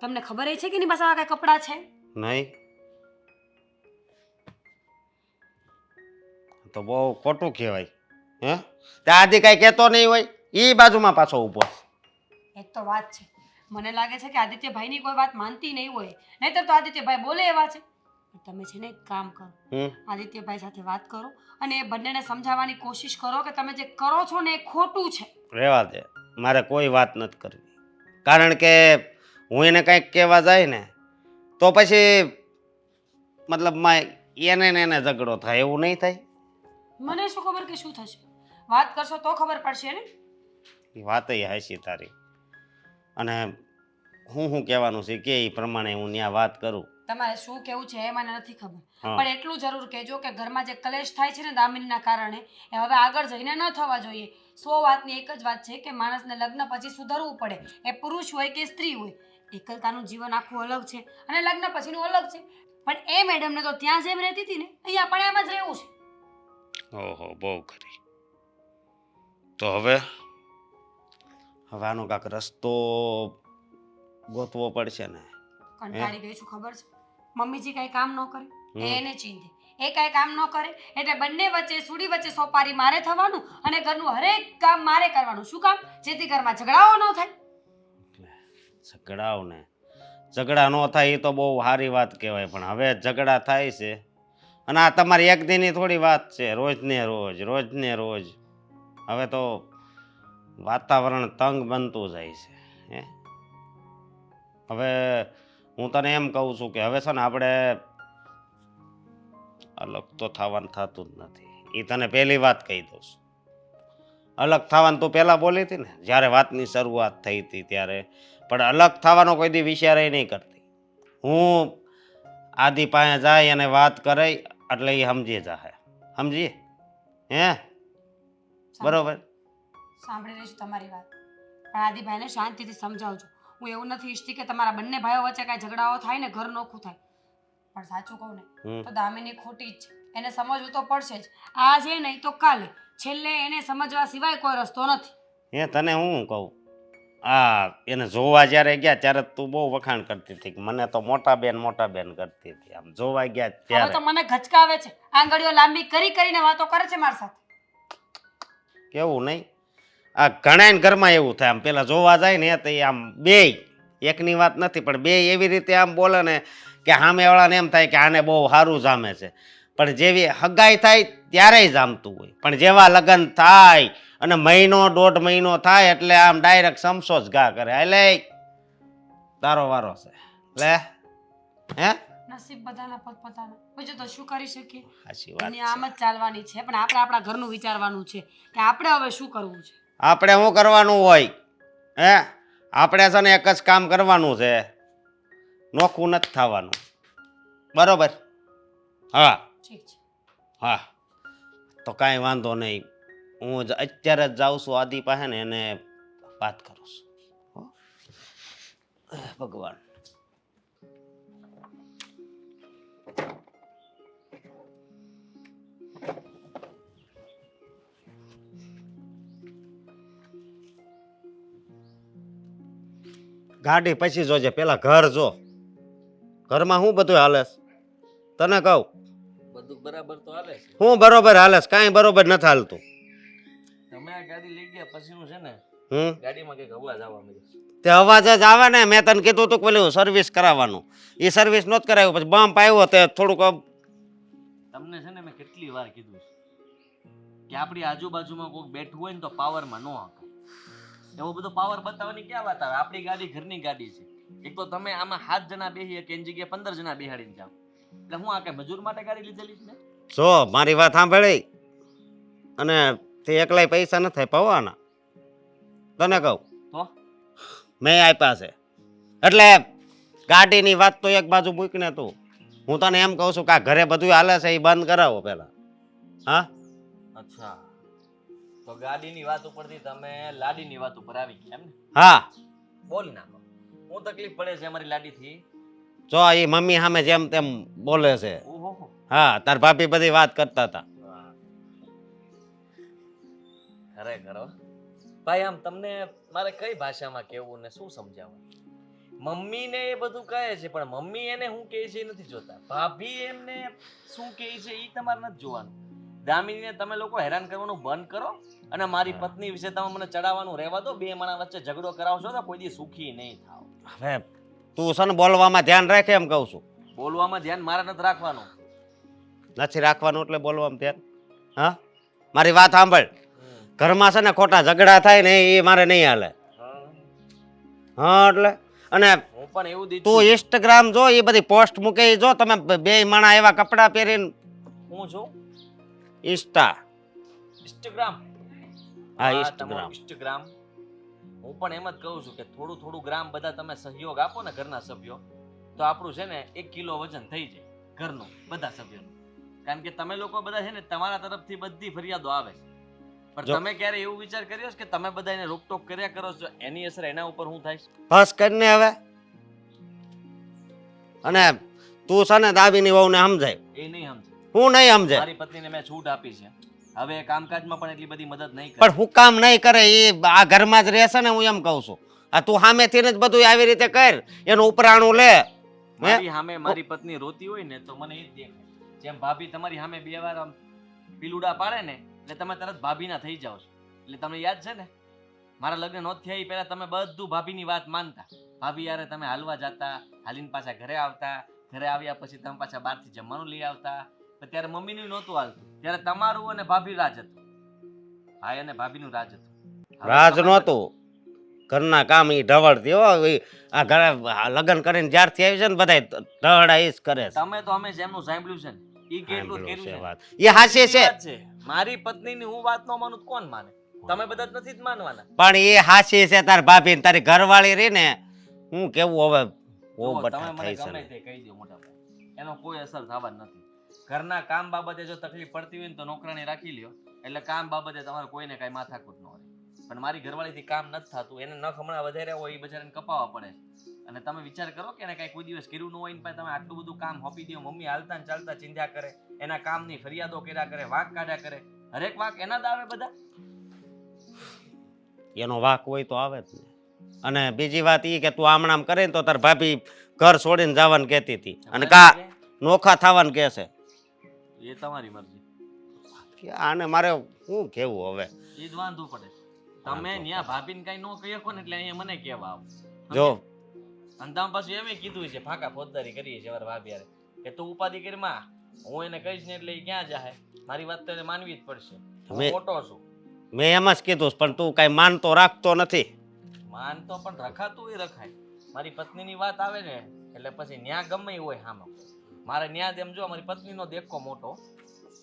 [SPEAKER 1] તમને ખબર છે કે એની પાસે આવા કાંઈ કપડાં છે?
[SPEAKER 4] નહીં તો બહુ ખોટું કહેવાય. હે ત્યાં આદિ કાંઈ કહેતો નહીં હોય, એ બાજુમાં પાછો ઊભો.
[SPEAKER 1] એ જ તો વાત છે. મને લાગે છે કે આદિત્યભાઈની કોઈ વાત માનતી નહીં હોય, નહીંતર તો આદિત્યભાઈ બોલે એવા છે. તમે છે ને એક કામ કરો, આદિત્યભાઈ સાથે વાત કરો અને એ બંનેને સમજાવવાની કોશિશ કરો કે તમે જે કરો છો ને એ ખોટું છે.
[SPEAKER 4] રહેવા દે, મારે કોઈ વાત નથી કરવી, કારણ કે હું એને કંઈક કહેવા જાય ને તો પછી મતલબમાં એને ને એને ઝઘડો થાય, એવું નહીં થાય?
[SPEAKER 1] મને શું ખબર કે શું થશે? વાત કરશો તો ખબર પડશે ને.
[SPEAKER 4] એ વાત હાચી તારી, અને હું કહેવાનું છે કે એ પ્રમાણે હું ત્યાં વાત કરું.
[SPEAKER 1] તમારે શું કેવું છે એ મને નથી ખબર,
[SPEAKER 4] હા.
[SPEAKER 1] પણ એટલું જરૂર કહેજો કે ઘરમાં જે કલેશ થાય છે ને દામિનીના કારણે, એ હવે આગળ જઈને ન થવા જોઈએ. 100 વાતની એક જ વાત છે કે માણસને લગ્ન પછી સુધરવું પડે, એ પુરુષ હોય કે સ્ત્રી હોય. એકલતાનું જીવન આખું અલગ છે અને લગ્ન પછીનું અલગ છે. પણ એ મેડમને તો ત્યાં જેમ રહેતી હતી ને અહીંયા પણ એમ જ રહેવું છે.
[SPEAKER 4] ઓહો, બહુ ખરી. તો હવે આનો કાંક રસ્તો ગોતવો પડશે ને.
[SPEAKER 1] કંટાળી ગઈ છું ખબર છે. મમ્મીજી કાંઈ કામ ન કરે એ એને ચીંધે, એ કાંઈ કામ ન કરે એટલે બંને વચ્ચે સુડી વચ્ચે સોપારી મારે થવાનું અને ઘરનું હરેક કામ મારે કરવાનું. શું કામ? જેથી ઘરમાં ઝઘડાઓ ન થાય.
[SPEAKER 4] ઝઘડા ન થાય એ તો બહુ સારી વાત કહેવાય, પણ હવે ઝઘડા થાય છે. અને આ તમારી એક દિનની થોડી વાત છે, રોજ ને રોજ. હવે તો વાતાવરણ તંગ બનતું જાય છે. હે હવે હું તને એમ કહું છું કે હવે છે ને આપણે અલગ તો થવાનું થતું જ નથી. એ તને પહેલી વાત કહી દઉં છું. અલગ થવાનું તું પહેલાં બોલી હતી ને જ્યારે વાતની શરૂઆત થઈ હતી ત્યારે, પણ અલગ થવાનો કોઈ દી વિચાર નહીં કરતી. હું આદિ પાસે જાય અને વાત કરે એટલે એ સમજી જાય. સમજીએ? હે બરોબર?
[SPEAKER 1] સાંભળી રહીશ તમારી વાત, પણ આદિભાઈને શાંતિથી સમજાવજો. હું એવું નથી ઈચ્છતી કે તમારા બંને ભાઈઓ વચ્ચે કાંઈ ઝઘડાઓ થાય ને ઘર નોખું થાય. પણ સાચું કહું ને તો દામિની ખોટી જ છે, એને સમજવું તો પડશે જ. આજે નહીં તો કાલે, છેલ્લે એને સમજવા સિવાય કોઈ રસ્તો નથી.
[SPEAKER 4] હે તને હું કહું, એને જોવા જ્યારે ગયા ત્યારે તું બહુ વખાણ કરતી હતી, મને તો મોટા બેન કરતી હતી. આમ જોવા ગયા
[SPEAKER 1] હવે
[SPEAKER 4] ત્યારે
[SPEAKER 1] તો મને ઘચકાવે છે, આંગળીઓ લાંબી કરીને વાતો કરે છે મારી સાથે.
[SPEAKER 4] કેવું નહીં, આ ઘણા ઘરમાં એવું થાય. આમ પેલા જોવા જાય ને તો આમ બે એકની વાત નથી, પણ બે એવી રીતે આમ બોલે ને કે સામેવાળાને એમ થાય કે આને બહુ સારું જામે છે, પણ જેવી હગાઈ થાય ત્યારે જામતું હોય. પણ જેવા લગ્ન થાય અને 1.5 મહિનો થાય એટલે આમ ડાયરેક્ટ સમસો જ ઘા કરે. એટલે તારો વારો છે લે. હે
[SPEAKER 1] નસીબ બધાના પોતપોતાના, બીજું તો શું કરી શકીએ?
[SPEAKER 4] સાચી વાત
[SPEAKER 1] અને આમ જ ચાલવાની છે, પણ આપણે આપણા ઘરનું વિચારવાનું છે કે આપણે હવે શું કરવું છે.
[SPEAKER 4] આપણે શું કરવાનું હોય? હે આપણે છે ને એક જ કામ કરવાનું છે, નોખું નથી થવાનું. બરોબર? હા
[SPEAKER 1] ઠીક છે.
[SPEAKER 4] હા તો કાંઈ વાંધો નહીં, હું અત્યારે જ જાઉં છું આદિ પાસે ને એને વાત કરું છું. ભગવાન ગાડી પછી જોજે, પેલા ઘર જો. ઘરમાં શું બધું હાલે છે? તને કહું
[SPEAKER 2] બધું બરાબર તો હાલે છે.
[SPEAKER 4] હું બરોબર હાલે છે? કાંઈ બરોબર નથી હાલતું.
[SPEAKER 2] તમે આ ગાડી લઈ ગયા પછીનું છે ને,
[SPEAKER 4] હમ
[SPEAKER 2] ગાડીમાં કંઈક અવાજ આવવા માંડ્યો.
[SPEAKER 4] તે અવાજ જ આવે ને. મેં તને કીધું તું કે પેલું સર્વિસ કરાવવાનું, એ સર્વિસ નહોત કરાવ્યું. પછી બમ્પ આવ્યો તે થોડુંક
[SPEAKER 2] તમને છે ને મેં કેટલી વાર કીધું છે કે આપણી આજુબાજુમાં કોઈક બેઠું હોય ને તો પાવરમાં ન હકાય. એવો બધો પાવર બતાવવાની ક્યાં વાત આવે? આપણી ગાડી ઘરની ગાડી છે. એક તો તમે આમાં 7 જણા બેસી કે એની જગ્યાએ 15 જણા બેહાડીને જાઓ. એટલે હું આ કઈ મજૂર માટે ગાડી લીધેલી છે ને?
[SPEAKER 4] જો મારી વાત સાંભળી, અને તે એકલાય પૈસા નથી થાય પવાના. તને કહું
[SPEAKER 2] તો
[SPEAKER 4] મેં આપ્યા છે. એટલે ગાડીની વાત તો એક બાજુ મૂકને તું. હું તને એમ કહું છું કે આ ઘરે બધું હાલે છે એ બંધ કરાવો પેલા. હા
[SPEAKER 2] અચ્છા, તો ગાડીની વાત ઉપરથી તમે લાડીની વાત ઉપર આવી ગયા એમ ને?
[SPEAKER 4] હા,
[SPEAKER 2] બોલ નાખો. હું તકલીફ પડે છે અમારી લાડીથી?
[SPEAKER 4] જો એ મમ્મી સામે જેમ તેમ બોલે છે.
[SPEAKER 2] ઓહો,
[SPEAKER 4] હા, તાર ભાભી બધી વાત કરતા હતા.
[SPEAKER 2] ખરેખર હો. ભાઈ આમ તમને મારે કઈ ભાષામાં કહેવું ને શું સમજાવવું? મમ્મીને એ બધું કહે છે પણ મમ્મી એને શું કહે છે એ નથી જોતા. ભાભી એમને શું કહે છે એ તમારે નથી જોવાનું. દામિનીને તમે લોકો હેરાન કરવાનું બંધ કરો અને મારી પત્ની વિશે તમે મને ચડાવવાનું રહેવા દો. બે માણસ વચ્ચે ઝઘડો કરાવશો તો કોઈ દી સુખી નહીં થાવ.
[SPEAKER 4] હવે તું છે ને બોલવામાં ધ્યાન રાખે એમ કહું છું.
[SPEAKER 2] બોલવામાં ધ્યાન મારે નથી રાખવાનું.
[SPEAKER 4] નથી રાખવાનું એટલે બોલવામાં ધ્યાન. હા, મારી વાત સાંભળ. ઘરમાં છે ને ખોટા ઝઘડા થાય ને એ મારે નહીં હાલે. હા એટલે અને
[SPEAKER 2] હું પણ એવું દીધું.
[SPEAKER 4] તું ઇન્સ્ટાગ્રામ જો, એ બધી પોસ્ટ મૂકે ઈ જો. તમે બે માણા એવા કપડાં પહેરીને
[SPEAKER 2] હું છું
[SPEAKER 4] ઇન્સ્ટાગ્રામ. હા,
[SPEAKER 2] ઇન્સ્ટાગ્રામ. હું પણ એમ જ કહું છું કે થોડું થોડું ગ્રામ બધા તમે સહયોગ આપો ને ઘરના સભ્યો, તો આપણું છે ને 1 કિલો વજન થઈ જાય ઘરનું બધા સભ્યોનું. કારણ કે તમે લોકો બધા છે ને તમારા તરફથી બધી ફરિયાદો આવે છે, પણ તમે ક્યારે એવું વિચાર કર્યો છે કે તમે બધા એને રોકટોક કર્યા કરો છો એની અસર એના ઉપર શું થાય?
[SPEAKER 4] બસ કરીને હવે. અને તું છે ને દાબીની વહુને સમજાય.
[SPEAKER 2] એ નહીં સમજે.
[SPEAKER 4] હું નહીં સમજે.
[SPEAKER 2] મારી પત્નીને મેં છૂટ આપી છે. હવે કામકાજમાં પણ એટલી બધી મદદ નહીં કરે.
[SPEAKER 4] પણ હું કામ નહીં કરે એ આ ઘરમાં જ રહેશે ને, હું એમ કહું છું. આ તું સામેથી જ બધું આવી રીતે કર, એનું ઉપરાણું લે.
[SPEAKER 2] મારી સામે મારી પત્ની રોતી હોય ને તો મને એ જ દેખાય. જેમ ભાભી તમારી સામે 2 વાર આમ પીલુડા પાડે ને એટલે તમે તરત ભાભીના થઈ જાઓ છો. એટલે તમને યાદ છે ને મારા લગ્ન નહોત થયા એ પહેલા તમે બધું ભાભીની વાત માનતા. ભાભી યારે તમે હાલવા જતા, હાલીને પાછા ઘરે આવતા, ઘરે આવ્યા પછી તમે પાછા બહારથી જમવાનું લઈ આવતા. ત્યારે મમ્મીનું નહોતું હાલતું, ત્યારે તમારું અને ભાભી રાજ હતું. ભાઈ અને ભાભીનું રાજ હતું.
[SPEAKER 4] રાજ નહોતું, ઘરના કામ ઈ ઢવળતી હો. આ ઘરે લગ્ન કરીને જ્યારથી આવી છે ને બધા ઢવડા ઈ જ કરે છે.
[SPEAKER 2] તમે તો અમે જેમનું સાંભળ્યું છે ને ઈ કેટલું કર્યું છે.
[SPEAKER 4] વાત એ હાચી છે.
[SPEAKER 2] મારી પત્નીની હું વાત ન માનું તો કોણ માને? તમે બધા જ નથી જ માનવાના.
[SPEAKER 4] પણ એ હાચી છે. તાર ભાભી તારી ઘરવાળી રહી ને, હું કેવું હવે બહુ
[SPEAKER 2] તમે
[SPEAKER 4] બટા
[SPEAKER 2] મને
[SPEAKER 4] થાય
[SPEAKER 2] ગમે
[SPEAKER 4] છે.
[SPEAKER 2] તે કહી દો મોટા ભાઈ, એનો કોઈ અસર થવા નથી. ઘરના કામ બાબતે જો તકલીફ પડતી હોય ને તો નોકરાણી રાખી લ્યો, એટલે કામ બાબતે તમારે કોઈને કાંઈ માથાકૂટ ન હોય. પણ મારી ઘરવાળીથી કામ નથી થતું, એને નખ હમણાં વધારે હોય એ બજારને કપાવવા પડે. અને તમે વિચાર કરો કે એને કાંઈ કોઈ દિવસ કર્યું ન હોય ને તમે આટલું બધું કામ હોપી દો. મમ્મી હાલતા ને ચાલતા ચિંતા કરે, એના કામની ફરિયાદો કર્યા કરે, વાંક કાઢ્યા કરે. હરેક વાંક એના જ આવે બધા.
[SPEAKER 4] એનો વાક હોય તો આવે જ ને. અને બીજી વાત એ કે તું આમણામ કરે ને તો તાર ભાભી ઘર છોડીને જવાનું કહેતી હતી, અને કા નોખા થવાનું કહે છે.
[SPEAKER 2] એ તમારી મરજી.
[SPEAKER 4] આને મારે શું કેવું હવે?
[SPEAKER 2] એ જ વાંધવું પડે. તમે ન્યા ભાભીને કઈ ન કહી શકો ને એટલે અહીંયા મને કહેવા આવો.
[SPEAKER 4] જો
[SPEAKER 2] અંધામ પાછું એમ કીધું છે, ફાંકા ફોજદારી કરીએ છીએ મારા ભાભી યારે, કે તું ઉપાધિ કરી માં, હું એને કહીશ ને એટલે એ ક્યાં જાહે? મારી વાત તો એને માનવી જ પડશે. હું મોટો છું.
[SPEAKER 4] મેં એમ જ કીધું પણ તું કઈ માનતો રાખતો નથી.
[SPEAKER 2] માનતો પણ રખાતું એ રખાય. મારી પત્નીની વાત આવે ને એટલે પછી ન્યા ગમે એ હોય હામાં. મારે ન્યા એમ જો મારી પત્નીનો દેખો મોટો.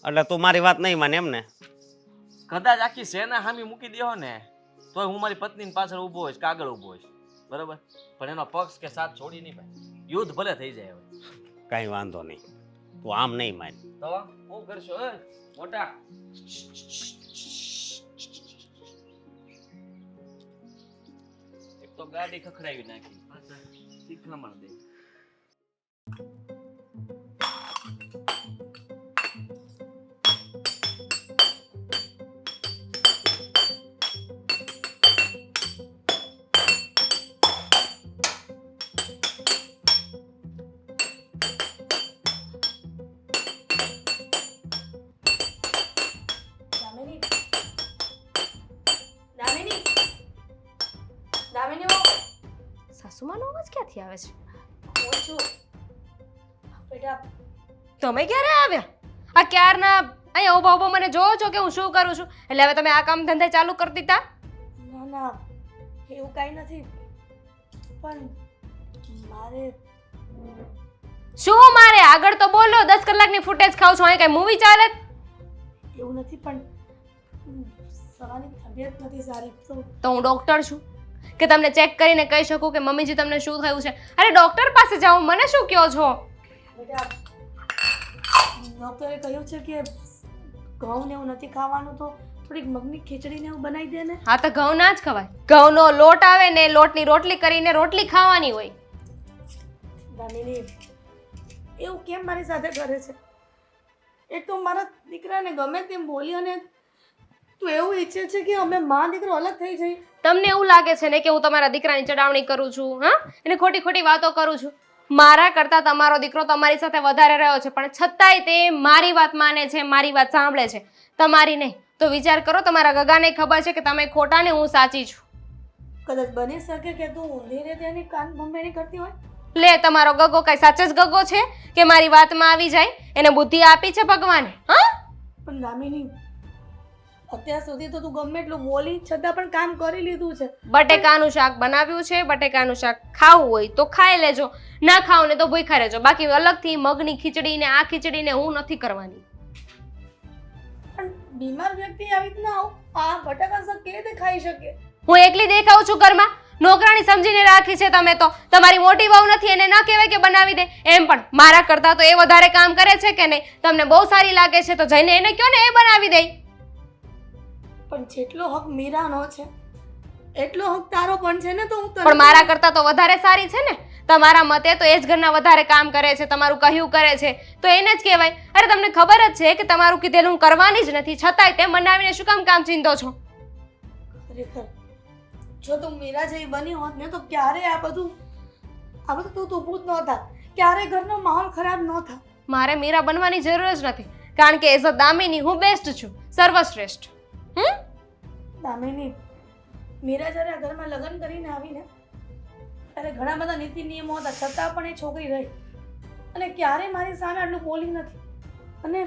[SPEAKER 4] એટલે તું મારી વાત નહીં માને એમ ને?
[SPEAKER 2] કદાચ આખી સેના હામી મૂકી દેહો ને તોય હું મારી પત્નીની પાછળ ઊભો હોઈશ કે આગળ ઊભો હોઈશ, બરોબર? પણ એનો પક્ષ કે સાથ છોડી નહીં ભાઈ. યુદ્ધ ભલે થઈ જાય હવે,
[SPEAKER 4] કઈ વાંધો નહીં. તું આમ નહીં માન
[SPEAKER 2] તો હું કરશો મોટા? એક તો ગાડી ખખડાવી નાખી, પાછા શીખામણ દે.
[SPEAKER 1] દામિની હું
[SPEAKER 3] સાસુમાનો અવાજ ક્યાંથી આવે છે?
[SPEAKER 1] છું બેટા.
[SPEAKER 3] તમે ક્યારે આવ્યા? આ ક્યારના અહીંયા ઊભા ઊભા મને જોવો છો કે હું શું કરું છું? એટલે હવે તમે આ કામ ધંધે ચાલુ કરી દીધા?
[SPEAKER 1] ના ના એવું કાંઈ નથી, પણ મારે
[SPEAKER 3] શું મારે? આગળ તો બોલો. 10 કલાકની ફૂટેજ ખાવ છો, અહીં કઈ મૂવી ચાલે?
[SPEAKER 1] એવું નથી, પણ સવાની તબિયત નથી સારી
[SPEAKER 3] તો હું ડોક્ટર છું કે તમને ચેક કરીને કહી શકું કે મમ્મીજી તમને શું થયું છે? અરે ડોક્ટર પાસે જાઓ, મને શું કહો છો?
[SPEAKER 1] બેટા ડૉક્ટરે કહ્યું છે કે ઘઉં ને એવું નથી ખાવાનું, તો થોડીક મગની ખીચડી ને એવું બનાવી દે ને.
[SPEAKER 3] હા તો ઘઉં ના જ ખવાય. ઘઉંનો લોટ આવે ને લોટની રોટલી કરીને રોટલી ખાવાની હોય.
[SPEAKER 1] દામિની એવું કેમ મારી સાથે કરે છે? એક તો મારા દીકરાને ગમે તેમ બોલી, અને તું એવું ઈચ્છે છે કે અમે માં દીકરો અલગ થઈ જઈએ?
[SPEAKER 3] તમને એવું લાગે છે ને કે હું તમારા દીકરાની ચડાવણી કરું છું? હા, એને ખોટી ખોટી વાતો કરું છું. મારા કરતાં તમારો દીકરો તમારી સાથે વધારે રહ્યો છે, પણ છતાંય તે મારી વાત માને છે, મારી વાત સાંભળે છે, તમારી નહીં. તો વિચાર કરો, તમારા ગગાને ખબર છે કે તમે ખોટા ને હું સાચી છું.
[SPEAKER 1] કદાચ બની શકે કે તું ઊંધી રીતે એની કાન ભંભેણી કરતી હોય.
[SPEAKER 3] લે, તમારો ગગો કઈ સાચો જ ગગો છે કે મારી વાતમાં આવી જાય? એને બુદ્ધિ આપી છે ભગવાને. હા,
[SPEAKER 1] પણ દામિની અત્યાર સુધી તો તું ગમે એટલું બોલી છતાં પણ કામ કરી લીધું છે.
[SPEAKER 3] બટેકાનું શાક બનાવ્યું છે, બટેકાનું શાક ખાવું હોય તો ખાઈ લેજો, ના ખાવ ને તો ભૂખ્યા રહેજો. બાકી અલગથી મગની ખીચડી ને આ ખીચડી ને હું નથી કરવાની.
[SPEAKER 1] પણ બીમાર વ્યક્તિ આવી રીતના આ બટાકા શાક કેવી રીતે ખાઈ શકે?
[SPEAKER 3] હું એકલી દેખાઉં છું ઘરમાં? નોકરાણી સમજીને રાખી છે તમે તો. તમારી મોટી વહુ નથી, એને ન કહેવાય કે બનાવી દે? એમ પણ મારા કરતાં તો એ વધારે કામ કરે છે કે નહીં? તમને બહુ સારી લાગે છે તો જઈને એને કહો ને, એ બનાવી દે.
[SPEAKER 1] પણ જેટલો હક મીરાનો છે એટલો હક તારો પણ છે ને. તો હું
[SPEAKER 3] પણ મારા કરતાં તો વધારે સારી છે ને. તમારા મતે તો એ જ ઘરના વધારે કામ કરે છે, તમારું કહ્યું કરે છે, તો એને જ કહેવાય. અરે તમને ખબર જ છે કે તમારું કીધેલું હું કરવાની જ નથી, છતાંય તે મનાવીને શું કામ ચીંધો છો?
[SPEAKER 1] ખરેખર જો તું મીરા જેવી બની હોત ને તો ક્યારે આ બધું તું ઊભું જ ન થાત, ક્યારે ઘરનો માહોલ ખરાબ ન થાત.
[SPEAKER 3] મારે મીરા બનવાની જરૂર જ નથી, કારણ કે એઝ અ દામિની હું બેસ્ટ છું, સર્વશ્રેષ્ઠ.
[SPEAKER 1] દામિની મીરા જ્યારે આ ઘરમાં લગ્ન કરીને આવીને ત્યારે ઘણા બધા નીતિ નિયમો હતા, છતાં પણ એ છોકરી રહી અને ક્યારેય મારી સામે આટલું બોલી નથી. અને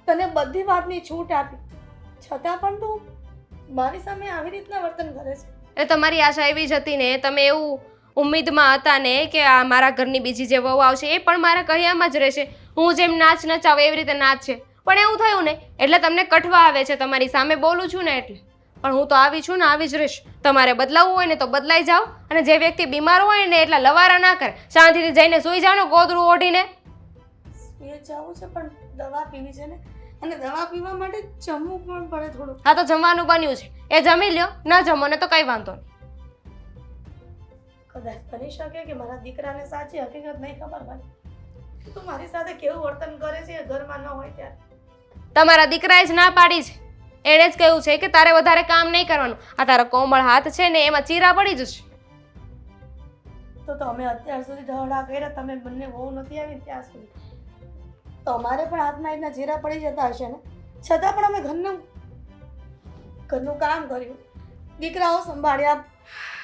[SPEAKER 1] તને બધી વાતની છૂટ આપી, છતાં પણ તું મારી સામે આવી રીતના વર્તન કરે છે.
[SPEAKER 3] એ તમારી આશા એવી જ હતી ને, તમે એવું ઉમ્મીદમાં હતા ને કે આ મારા ઘરની બીજી જે વહુ આવશે એ પણ મારા કહ્યામાં જ રહેશે, હું જેમ નાચ નચાવે એવી રીતે નાચ છે. પણ એવું થયું ને એટલે તમને કઠવા આવે છે, તમારી સામે બોલું છું ને એટલે. પણ હું તો આવી છું ને આવી જ રહીશ. તમારે બદલાવવું હોય ને તો બદલાઈ જાઓ, અને જે વ્યક્તિ બીમાર હોય ને એટલા લવારા ના કરે, શાંતિથી જઈને સૂઈ જાઓ ને ગોદડું ઓઢીને.
[SPEAKER 1] એ જવું છે પણ દવા પીવી છે ને, અને દવા પીવા માટે જમવું પણ પડે થોડું.
[SPEAKER 3] હા તો જમવાનું બન્યું છે, એ જમી લ્યો, ન જમો ને તો કઈ વાંધો નહીં.
[SPEAKER 1] કદાચ બની શકે કે મારા દીકરાને સાચી હકીકત નહીં ખબર પડે, તું મારી સાથે કેવું વર્તન કરે છે એ ઘરમાં ન હોય ત્યારે.
[SPEAKER 3] તમારા દીકરાએ જ ના પાડી છે, એણે જ કહ્યું છે કે તારે વધારે કામ નહીં કરવાનું. આ તારા કોમળ હાથ છે ને એમાં ચીરા પડી જશે.
[SPEAKER 1] તો અમે અત્યાર સુધી ઢહડા કર્યા, તમે બંને વહુ નથી આવી ત્યાં સુધી તો અમારે પણ હાથમાં એના ચીરા પડી જતા હશે ને. છતાં પણ અમે ઘરનું કામ કર્યું, દીકરાઓ સંભાળ્યા,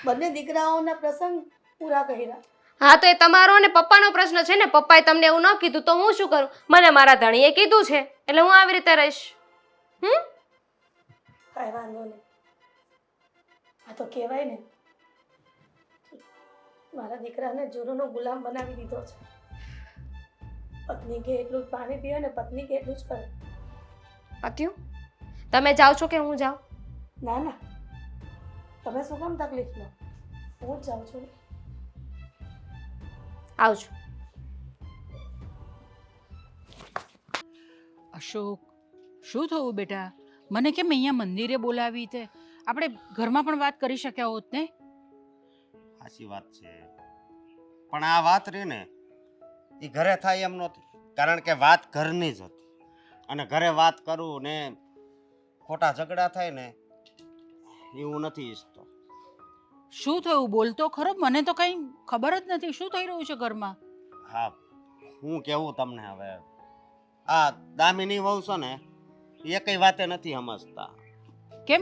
[SPEAKER 1] બંને દીકરાઓના પ્રસંગ પૂરા કર્યા.
[SPEAKER 3] હા તો એ તમારો ને પપ્પાનો પ્રશ્ન છે ને. પપ્પાએ તમને એવું ન કીધું તો હું શું કરું? મને મારા ધણીએ કીધું છે એટલે હું આવી રીતે રહીશ.
[SPEAKER 1] કાંઈ વાંધો નહીં. આ તો કહેવાય ને, મારા દીકરાને જોરોનો ગુલામ બનાવી દીધો છે. પત્ની કે એટલું જ પાણી પીવે ને પત્ની કે એટલું જ કરે.
[SPEAKER 3] પત્યું તમે જાઓ છો કે હું જાઉં?
[SPEAKER 1] ના ના, તમે શું કામ તકલીફ લો, હું જ જાઉં છું.
[SPEAKER 3] આવજો.
[SPEAKER 5] અશોક, શું થયું બેટા? મને કેમ અહીંયા મંદિરે બોલાવી તે? આપણે ઘરમાં પણ વાત કરી શક્યા હોત ને.
[SPEAKER 4] સાચી વાત છે, પણ આ વાત રહી ને એ ઘરે થાય એમ નહોતી, કારણ કે વાત ઘરની જ હતી. અને ઘરે વાત કરું ને ખોટા ઝઘડા થાય ને એવું નથી ઈચ્છતો.
[SPEAKER 5] શું થયું? બોલતો ખરો, મને તો કંઈ ખબર જ નથી. શું થઈ રહ્યું છે ઘરમાં?
[SPEAKER 4] હા, હું કેવું તમને હવે, આ દામિની વહુ છે ને એ કઈ વાતે નથી સમજતા.
[SPEAKER 5] કેમ?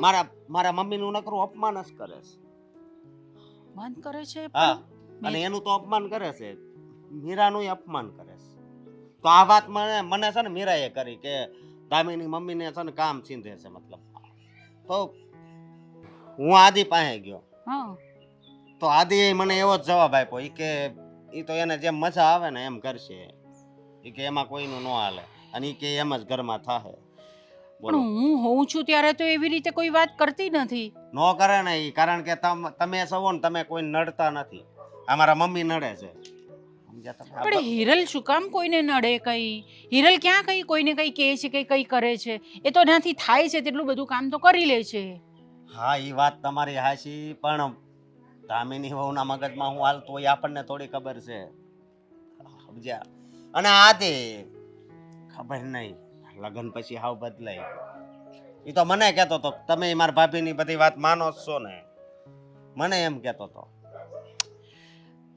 [SPEAKER 4] મારા મમ્મીનું નકરું અપમાન જ કરે છે.
[SPEAKER 5] મન કરે છે
[SPEAKER 4] હા,
[SPEAKER 5] પણ
[SPEAKER 4] અને એનું તો અપમાન કરે છે, મીરાનું અપમાન કરે છે. તો આ વાત મને છે ને મીરાએ કરી કે દામિની મમ્મીને છે ને કામ છીંધે છે, મતલબ. તો હું આદિ પાસે ગયો,
[SPEAKER 5] હા
[SPEAKER 4] તો આદિએ મને એવો જ જવાબ આપ્યો, કે એ તો એને જેમ મજા આવે ને એમ કરશે, કે એમાં કોઈનું ન હાલે, અને કે એમ જ ઘરમાં થાહે. બોલો,
[SPEAKER 5] પણ હું હોઉં છું ત્યારે તો એવી રીતે કોઈ વાત કરતી નથી.
[SPEAKER 4] ન કરે ને ઈ, કારણ કે તમે સવો ને તમે કોઈ નડતા નથી. અમારા મમ્મી નડે છે, સમજ્યા તમે?
[SPEAKER 5] પણ હિરલ શું કામ કોઈને નડે કઈ? હિરલ ક્યાં કઈ કોઈને કઈ કહે છે કે કઈ કરે છે? એ તો એનાથી થાય છે તેટલું બધું કામ તો કરી લે છે.
[SPEAKER 4] હા, એ વાત તમારી હાચી, પણ દામિની વહુના મગજમાં હું હાલતું હોય આપણને થોડી ખબર છે, સમજ્યા? અને આ તે ખબર નહીં, લગ્ન પછી હાવ બદલાય. એ તો મને કહેતો હતો, તમે મારા ભાભીની બધી વાત માનો જ છો ને, મને એમ કહેતો હતો.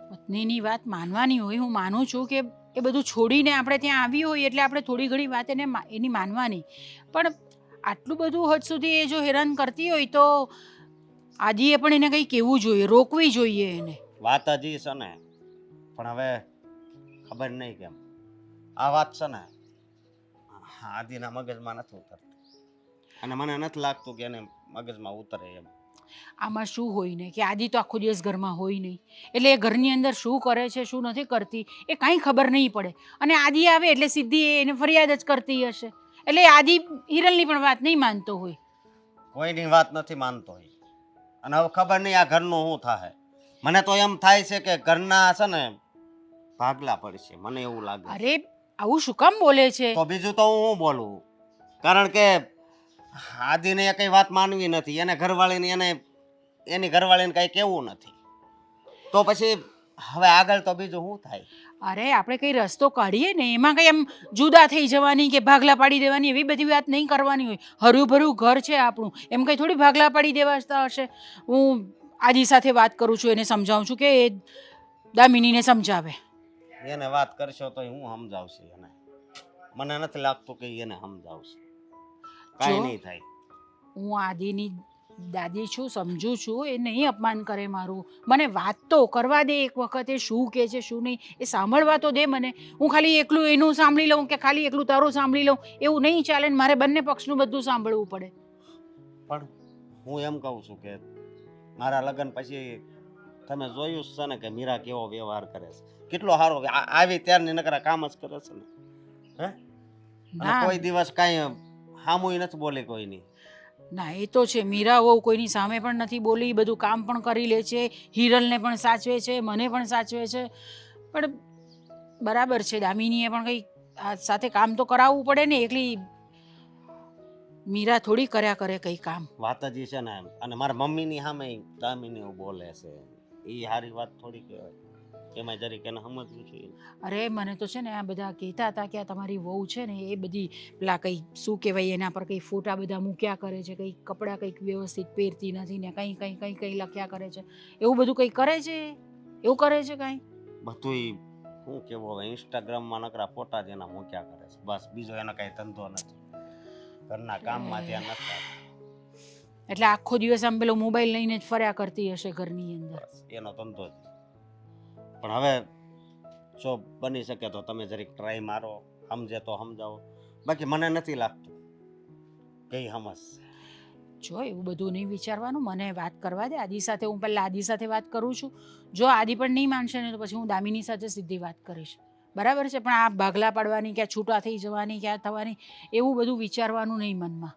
[SPEAKER 5] પત્નીની વાત માનવાની હોય, હું માનું છું કે એ બધું છોડીને આપણે ત્યાં આવી હોય એટલે આપણે થોડી ઘણી વાત એની માનવાની, પણ આટલું બધું હદ સુધી એ જો હેરાન કરતી હોય તો આદિએ પણ એને કંઈ કહેવું જોઈએ, રોકવી જોઈએ એને.
[SPEAKER 4] વાત હજી છે ને, પણ હવે ખબર નહીં કેમ આ વાત છે ને આદિના મગજમાં નથી ઉતરતી, અને મને નથી લાગતું કે એને મગજમાં ઉતરે એમ.
[SPEAKER 5] આમાં શું હોય ને કે આદિ તો આખો દિવસ ઘરમાં હોય નહીં, એટલે એ ઘરની અંદર શું કરે છે શું નથી કરતી એ કાંઈ ખબર નહીં પડે, અને આદિ આવે એટલે સીધી એને ફરિયાદ જ કરતી હશે, એટલે આદિ હિરલની પણ વાત નહીં માનતો હોય.
[SPEAKER 4] કોઈની વાત નથી માનતો હોય, અને હવે ખબર નહીં આ ઘરનું શું થાય. મને તો એમ થાય છે કે ઘરના છે ને ભાગલા પડશે, મને એવું લાગે.
[SPEAKER 5] અરે આવું શું કામ બોલે છે?
[SPEAKER 4] તો બીજું તો હું શું બોલું, કારણ કે આદિને કઈ વાત માનવી નથી, એને ઘરવાળીને એની ઘરવાળીને કઈ કેવું નથી, તો પછી હવે આગળ તો બીજું શું થાય?
[SPEAKER 5] અરે આપણે કઈ રસ્તો કાઢીએ ને, એમાં કઈ એમ જુદા થઈ જવાની કે ભાગલા પાડી દેવાની એવી બધી વાત નહીં કરવાની હોય. હર્યું ભર્યું ઘર છે આપણું, એમ કઈ થોડી ભાગલા પાડી દેવાતા હશે. હું આદિ સાથે વાત કરું છું, એને સમજાવું છું કે એ દામિનીને સમજાવે.
[SPEAKER 4] એને વાત કરશો તો હું સમજાવશે એને? મને નથી લાગતું કે એને સમજાવશે, કાંઈ નહીં થાય.
[SPEAKER 5] હું આદિની દાદી છું, સમજુ છું, એ નહીં અપમાન કરે મારું. મને વાત તો કરવા દે એક વખત, એ શું કહે છે શું નહીં એ સાંભળવા તો દે મને. હું ખાલી એકલું એનું સાંભળી લઉં કે ખાલી એકલું તારું સાંભળી લઉં એવું નહીં ચાલે ને, મારે બંને પક્ષનું બધું સાંભળવું પડે.
[SPEAKER 4] પણ હું એમ કહું છું કે મારા લગ્ન પછી તમે જોયું જ છે ને કે મીરા કેવો વ્યવહાર કરે છે, કેટલો સારો, આવી ત્યારની નકરા કામ જ કરે છે ને. હે? અને
[SPEAKER 5] ના
[SPEAKER 4] કોઈ દિવસ કાંઈ હામુય નથી બોલી કોઈની.
[SPEAKER 5] ના, એ તો છે, મીરા વહુ કોઈની સામે પણ નથી બોલી, બધું કામ પણ કરી લે છે, હિરલને પણ સાચવે છે, મને પણ સાચવે છે. પણ બરાબર છે, દામિનીએ પણ કંઈ આ સાથે કામ તો કરાવવું પડે ને, એકલી મીરા થોડી કર્યા કરે કંઈ કામ.
[SPEAKER 4] વાત જ ઈ છે ને, અને મારા મમ્મીની સામે દામિની એવું બોલે છે, એ સારી વાત થોડી કહેવાય. એમાં જરીક એને સમજવું જોઈએ.
[SPEAKER 5] અરે મને તો છે ને આ બધા કહેતા હતા કે આ તમારી વહુ છે ને એ બધી પેલા કંઈ શું કહેવાય એના પર કંઈ ફોટા બધા મૂક્યા કરે છે, કંઈ કપડાં કંઈક વ્યવસ્થિત પહેરતી નથી ને કંઈ કંઈ કંઈ કંઈ લખ્યા કરે છે, એવું બધું કંઈ કરે છે? એવું કરે છે કાંઈ?
[SPEAKER 4] બધુંય શું કેવું હવે, ઇન્સ્ટાગ્રામમાં નકરા ફોટા જ એના મૂક્યા કરે છે, બસ. બીજો એનો કાંઈ ધંધો નથી, ઘરના કામમાં ધ્યાન નથી આપતું.
[SPEAKER 5] એટલે આખો દિવસ આમ પેલો મોબાઈલ લઈને જ ફર્યા કરતી હશે ઘરની અંદર.
[SPEAKER 4] બસ એનો ધંધો જ. પણ હવે જો બની શકે તો તમે જરીક ટ્રાય મારો, સમજે તો સમજાવો, બાકી મને નથી લાગતું કઈ સમજ.
[SPEAKER 5] જો એવું બધું નહીં વિચારવાનું, મને વાત કરવા દે આદિ સાથે. હું પહેલાં આદિ સાથે વાત કરું છું, જો આદિ પણ નહીં માનશે ને તો પછી હું દામિની સાથે સીધી વાત કરીશ, બરાબર છે? પણ આ ભાગલા પાડવાની ક્યાં છૂટા થઈ જવાની ક્યાં થવાની એવું બધું વિચારવાનું નહીં મનમાં.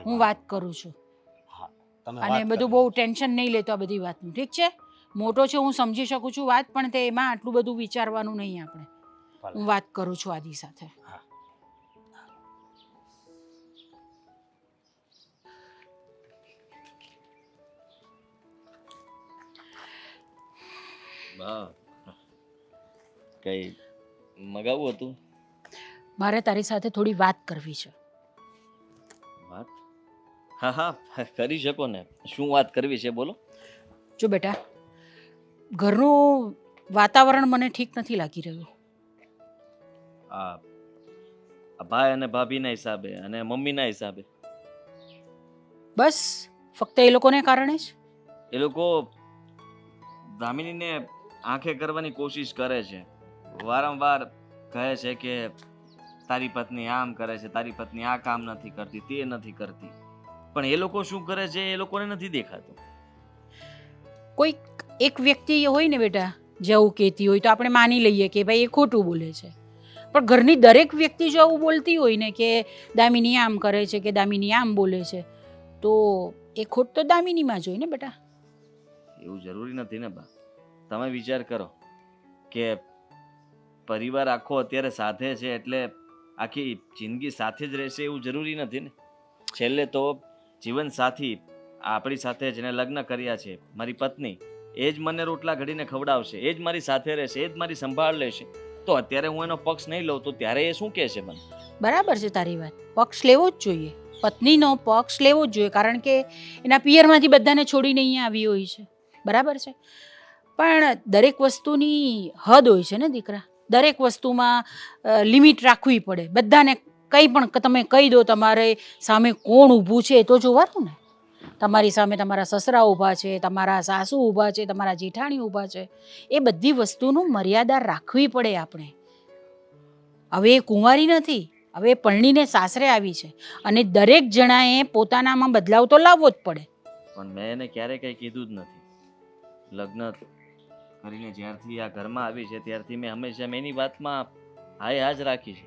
[SPEAKER 5] હું વાત કરું છું, અને બધું બહુ ટેન્શન નહીં લેતો આ બધી વાતનું, ઠીક છે? મોટો છે, હું સમજી શકું છું વાત, પણ તે એમાં આટલું બધું વિચારવાનું નહીં આપણે. હું વાત કરું છું આદિ સાથે.
[SPEAKER 2] કઈ મગાવવું હતું?
[SPEAKER 5] મારે તારી સાથે થોડી વાત કરવી છે.
[SPEAKER 2] વાત? હા હા, કરી શકો ને. શું વાત કરવી છે બોલો.
[SPEAKER 5] જો બેટા, ઘરનું વાતાવરણ મને ઠીક નથી લાગી રહ્યું.
[SPEAKER 2] આ ભાઈ અને ભાભીના હિસાબે અને મમ્મીના હિસાબે.
[SPEAKER 5] બસ ફક્ત એ લોકોને કારણે જ.
[SPEAKER 2] એ લોકો દામિનીને આંખે કરવાની કોશિશ કરે છે, વારંવાર કહે છે કે તારી પત્ની આમ કરે છે, તારી પત્ની આ કામ નથી કરતી, તે નથી કરતી, પણ એ લોકો શું કરે છે એ લોકોને નથી દેખાતું.
[SPEAKER 5] કોઈક એક વ્યક્તિ હોય ને બેટા જે આવું કહેતી હોય તો આપણે માની લઈએ કે ભાઈ એ ખોટું બોલે છે, પણ ઘરની દરેક વ્યક્તિ જો આવું બોલતી હોય ને કે દામિની આમ કરે છે કે દામિની આમ બોલે છે, તો એ ખોટ તો દામિનીમાં જ હોય ને બેટા.
[SPEAKER 2] એવું જરૂરી નથી ને બા. તમે વિચાર કરો કે પરિવાર આખો અત્યારે સાથે છે એટલે આખી જિંદગી સાથે જ રહેશે એવું જરૂરી નથી ને. છેલ્લે તો જીવન સાથી આપણી સાથે જેને લગ્ન કર્યા છે, મારી પત્ની, એ જ મને રોટલા ઘડીને ખવડાવશે, એ જ મારી સાથે રહેશે, એ જ મારી સંભાળ લેશે. તો અત્યારે હું એનો પક્ષ નહીં લઉં તો ત્યારે એ શું કહેશે મને?
[SPEAKER 5] બરાબર છે તારી વાત, પક્ષ લેવો જ જોઈએ, પત્નીનો પક્ષ લેવો જ જોઈએ, કારણ કે એના પિયરમાંથી બધાને છોડીને અહીંયા આવી હોય છે. બરાબર છે, પણ દરેક વસ્તુની હદ હોય છે ને દીકરા. દરેક વસ્તુમાં લિમિટ રાખવી પડે. બધાને કંઈ પણ તમે કહી દો, તમારે સામે કોણ ઊભું છે એ તો જોવાનું ને. તમારી સામે તમારા સસરા ઊભા છે, તમારા સાસુ ઊભા છે, તમારા જેઠાણી ઊભા છે, એ બધી વસ્તુનું મર્યાદા રાખવી પડે આપણે. હવે એ કુંવારી નથી, હવે એ પરણીને સાસરે આવી છે અને દરેક જણાએ પોતાનામાં બદલાવ તો લાવવો જ પડે.
[SPEAKER 2] પણ મેં એને ક્યારેય કંઈ કીધું જ નથી. લગ્ન કરીને જ્યારથી આ ઘરમાં આવી છે ત્યારથી મેં હંમેશા એની વાતમાં હા જ રાખી છે.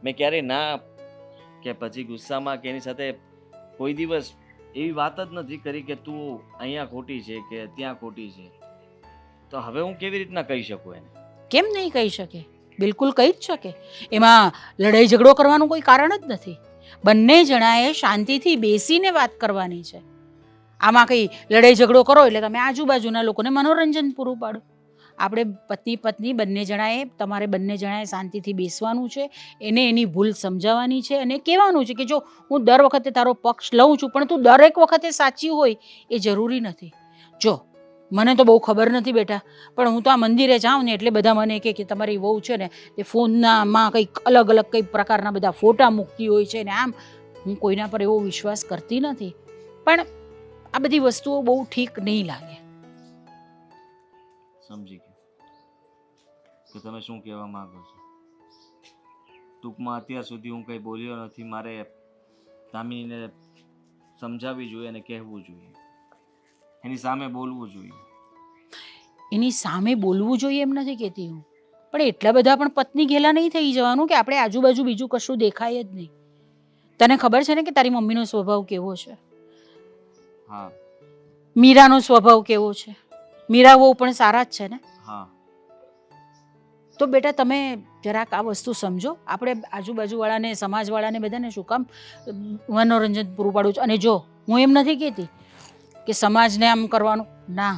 [SPEAKER 2] મેં ક્યારેય ના કે પછી ગુસ્સામાં કે એની સાથે કોઈ દિવસ એવી વાત જ નથી કરી કે તું અહીંયા ખોટી છે કે ત્યાં ખોટી છે. તો હવે હું કેવી રીતના કહી શકું એને?
[SPEAKER 5] કેમ નહીં કહી શકે? બિલકુલ કહી જ શકે. એમાં લડાઈ ઝઘડો કરવાનું કોઈ કારણ જ નથી. બંને જણાએ શાંતિથી બેસીને વાત કરવાની છે. આમાં કંઈ લડાઈ ઝઘડો કરો એટલે તમે આજુબાજુના લોકોને મનોરંજન પૂરું પાડો. આપણે પતિ પત્ની બંને જણાએ, તમારે બંને જણાએ શાંતિથી બેસવાનું છે, એને એની ભૂલ સમજાવવાની છે અને કહેવાનું છે કે જો હું દર વખતે તારો પક્ષ લઉં છું પણ તું દરેક વખતે સાચી હોય એ જરૂરી નથી. જો મને તો બહુ ખબર નથી બેટા, પણ હું તો આ મંદિરે જાઉં ને એટલે બધા મને કહે કે તમારી વહુ છે ને તે ફોનમાં કંઈક અલગ અલગ કંઈક પ્રકારના બધા ફોટા મૂકતી હોય છે ને આમ. હું કોઈના પર એવો વિશ્વાસ કરતી નથી, પણ આ બધી વસ્તુઓ બહુ ઠીક નહીં લાગે.
[SPEAKER 2] સમજી ગયો કે તમે શું કહેવા માંગો છો. ટૂંકમાં અત્યાર સુધી હું કંઈ બોલ્યો નથી. મારે દામિનીને સમજાવવી જોઈએ અને કહેવું જોઈએ, એની સામે બોલવું જોઈએ.
[SPEAKER 5] એની સામે બોલવું જોઈએ એમ નથી કહેતી હું, પણ એટલા બધા પણ પત્ની ઘેલા નહીં થઈ જવાનું કે આપણે આજુબાજુ બીજું કશું દેખાય જ નહીં. તને ખબર છે ને કે તારી મમ્મીનો સ્વભાવ કેવો છે?
[SPEAKER 2] હા.
[SPEAKER 5] મીરાનો સ્વભાવ કેવો છે? મીરા વહુ પણ સારા જ છે ને?
[SPEAKER 2] હા.
[SPEAKER 5] તો બેટા તમે જરાક આ વસ્તુ સમજો. આપણે આજુબાજુવાળાને, સમાજવાળાને બધાને શું કામ મનોરંજન પૂરું પાડવું છે? અને જો હું એમ નથી કહેતી કે સમાજને આમ કરવાનું, ના,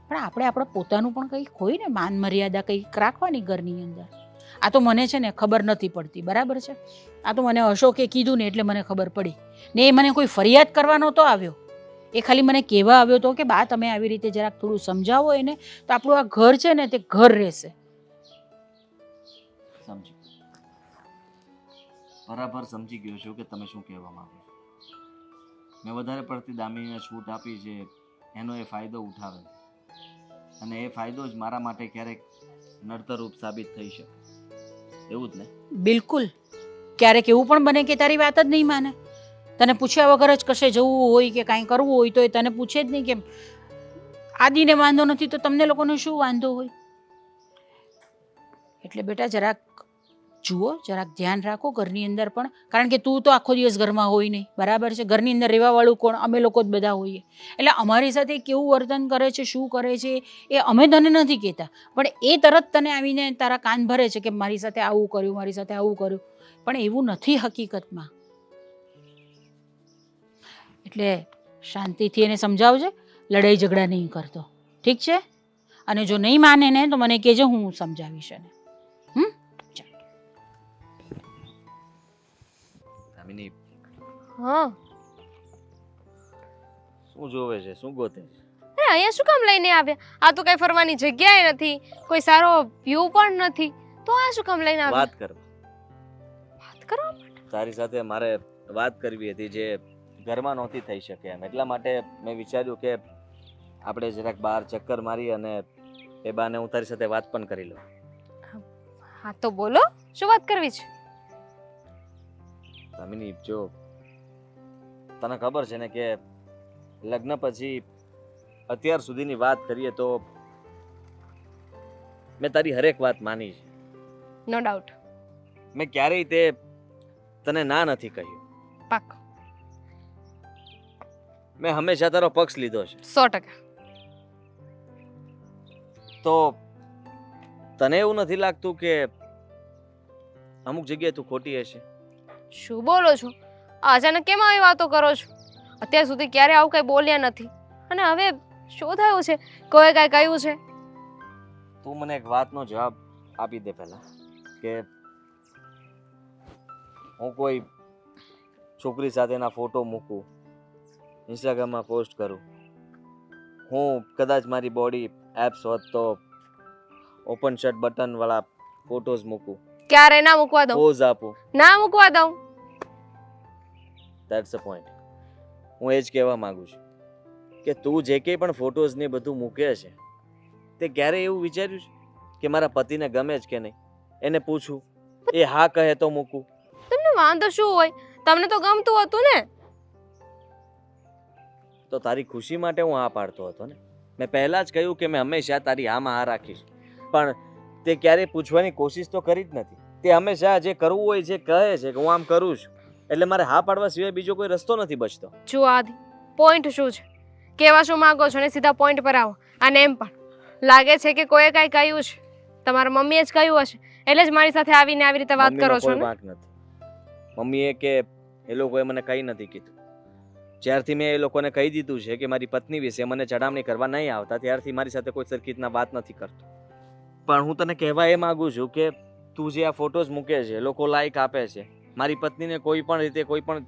[SPEAKER 5] પણ આપણે આપણા પોતાનું પણ કંઈક હોય ને, માન મર્યાદા કંઈક રાખવાની ઘરની અંદર. આ તો મને છે ને ખબર નથી પડતી, બરાબર છે? આ તો મને અશોકે કીધું ને એટલે મને ખબર પડી ને. એ મને કોઈ ફરિયાદ કરવા નહોતો આવ્યો, એ ખાલી મને કહેવા આવ્યો હતો કે બા તમે આવી રીતે જરાક થોડું સમજાવો એને તો આપણું આ ઘર છે ને તે ઘર રહેશે.
[SPEAKER 2] સમજી બરાબર સમજી ગયો છું કે તમે શું કહેવા માંગો છો. મેં વધારે પડતી દામિનીને છૂટ આપી છે, એનો એ ફાયદો ઉઠાવે છે અને એ ફાયદો જ મારા માટે ક્યારેક નડતરરૂપ સાબિત થઈ શકે. એવું જ ને?
[SPEAKER 5] બિલકુલ. ક્યારેક એવું પણ બને કે તારી વાત જ નહીં માને, તને પૂછ્યા વગર જ કશે જવું હોય કે કાંઈ કરવું હોય તો એ તને પૂછે જ નહીં કે આદિને વાંધો નથી તો તમને લોકોને શું વાંધો હોય? એટલે બેટા જરાક જુઓ, જરાક ધ્યાન રાખો ઘરની અંદર પણ, કારણ કે તું તો આખો દિવસ ઘરમાં હોય નહીં, બરાબર છે? ઘરની અંદર રહેવાવાળું કોણ? અમે લોકો જ બધા હોઈએ. એટલે અમારી સાથે કેવું વર્તન કરે છે, શું કરે છે એ અમે તને નથી કહેતા, પણ એ તરત તને આવીને તારા કાન ભરે છે કે મારી સાથે આવું કર્યું, મારી સાથે આવું કર્યું, પણ એવું નથી હકીકતમાં. એટલે શાંતિથી એને સમજાવજે, લડાઈ ઝઘડા નહીં કરતો, ઠીક છે? અને જો નહીં માને ને તો મને કહેજો, હું સમજાવીશ એને.
[SPEAKER 2] દામિની
[SPEAKER 3] હા.
[SPEAKER 2] શું જોવે છે, શું ગોતે છે?
[SPEAKER 3] અરે અહીંયા શું કામ લઈને આવ્યા? આ તો કઈ ફરવાની જગ્યાએ નથી, કોઈ સારો વ્યૂ પણ નથી, તો આ શું કામ લઈને આવ્યા?
[SPEAKER 2] વાત કરવા.
[SPEAKER 3] વાત કરવા માટે?
[SPEAKER 2] તારી સાથે મારે વાત કરવી હતી જે ઘરમાં નહોતી થઈ શકે એમ. એટલા માટે મેં વિચાર્યું કે આપણે જરાક બહાર ચક્કર મારી અને એ બાને હું તારી સાથે વાત પણ કરી લઉં.
[SPEAKER 3] હા તો બોલો, શું વાત કરવી છે?
[SPEAKER 2] દામિની, જો તને ખબર છે ને કે લગ્ન પછી અત્યાર સુધીની વાત કરીએ તો મેં તારી હરેક વાત માની છે.
[SPEAKER 3] No doubt.
[SPEAKER 2] મેં ક્યારેય તે તને ના નથી કહ્યું.
[SPEAKER 3] પાક.
[SPEAKER 2] મેં હંમેશા તારો પક્ષ લીધો છે.
[SPEAKER 3] 100%.
[SPEAKER 2] તો તને એવું નથી લાગતું કે અમુક જગ્યાએ તું ખોટી હશે?
[SPEAKER 3] શું બોલો છો? અચાનક કેમ આવી વાતો કરો છો? અત્યાર સુધી ક્યારે આવું કઈ બોલ્યા નથી, અને હવે શું થયું છે? કોઈ કઈ કહ્યું છે?
[SPEAKER 2] તું મને એક વાતનો જવાબ આપી દે પહેલા, કે હું કોઈ છોકરી સાથેના ફોટો મૂકું, ઇન્સ્ટાગ્રામમાં પોસ્ટ કરું, હું કદાચ મારી બોડી એપ્સ હોત તો ઓપન શર્ટ બટન વાળા ફોટોઝ મૂકું,
[SPEAKER 3] ક્યારે ના મૂકવા દઉં,
[SPEAKER 2] પોઝ આપું,
[SPEAKER 3] ના મૂકવા દઉં.
[SPEAKER 2] That's the point. હું એ જ કહેવા માંગુ છું કે તું જે કંઈ પણ ફોટોઝ ને બધું મૂકે છે તે ક્યારે એવું વિચાર્યું છે કે મારા પતિને ગમે છે કે નહીં? એને પૂછું, એ હા કહે તો મૂકું.
[SPEAKER 3] તમને વાંધો શું હોય? તમને તો ગમતું હતું ને.
[SPEAKER 2] તો તારી ખુશી માટે હું હા પાડતો હતો ને. મેં પહેલા જ કહ્યું કે મેં હંમેશા તારી હામાં હા રાખીશ, પણ તે ક્યારેય પૂછવાની કોશિશ તો કરી જ નથી. તે હંમેશા જે કરવું હોય જે કહે છે કે હું આમ કરું છું, એટલે મારે હા પાડવા સિવાય બીજો કોઈ રસ્તો નથી બચતો.
[SPEAKER 3] જો આદિ, પોઈન્ટ શું છે? કેવા શું માંગો છો ને સીધા પોઈન્ટ પર આવો. અને એમ પણ લાગે છે કે કોઈએ કાંઈ કહ્યું છે, તમારા મમ્મીએ જ કહ્યું હશે, એટલે જ મારી સાથે આવીને આવી રીતે વાત કરો છો
[SPEAKER 2] કોઈ
[SPEAKER 3] ને.
[SPEAKER 2] વાંક નથી. મમ્મીએ કે એ લોકોએ મને કંઈ નથી કીધું. જ્યારથી મેં એ લોકોને કહી દીધું છે કે મારી પત્ની વિશે મને ચડામણી કરવા નહીં આવતા, ત્યારથી મારી સાથે કોઈ સરખી રીતના વાત નથી કરતો. પણ હું તને કહેવા એ માંગુ છું કે તું જે આ ફોટોઝ મૂકે છે, લોકો લાઈક આપે છે, મારી પત્નીને કોઈ પણ રીતે કોઈ પણ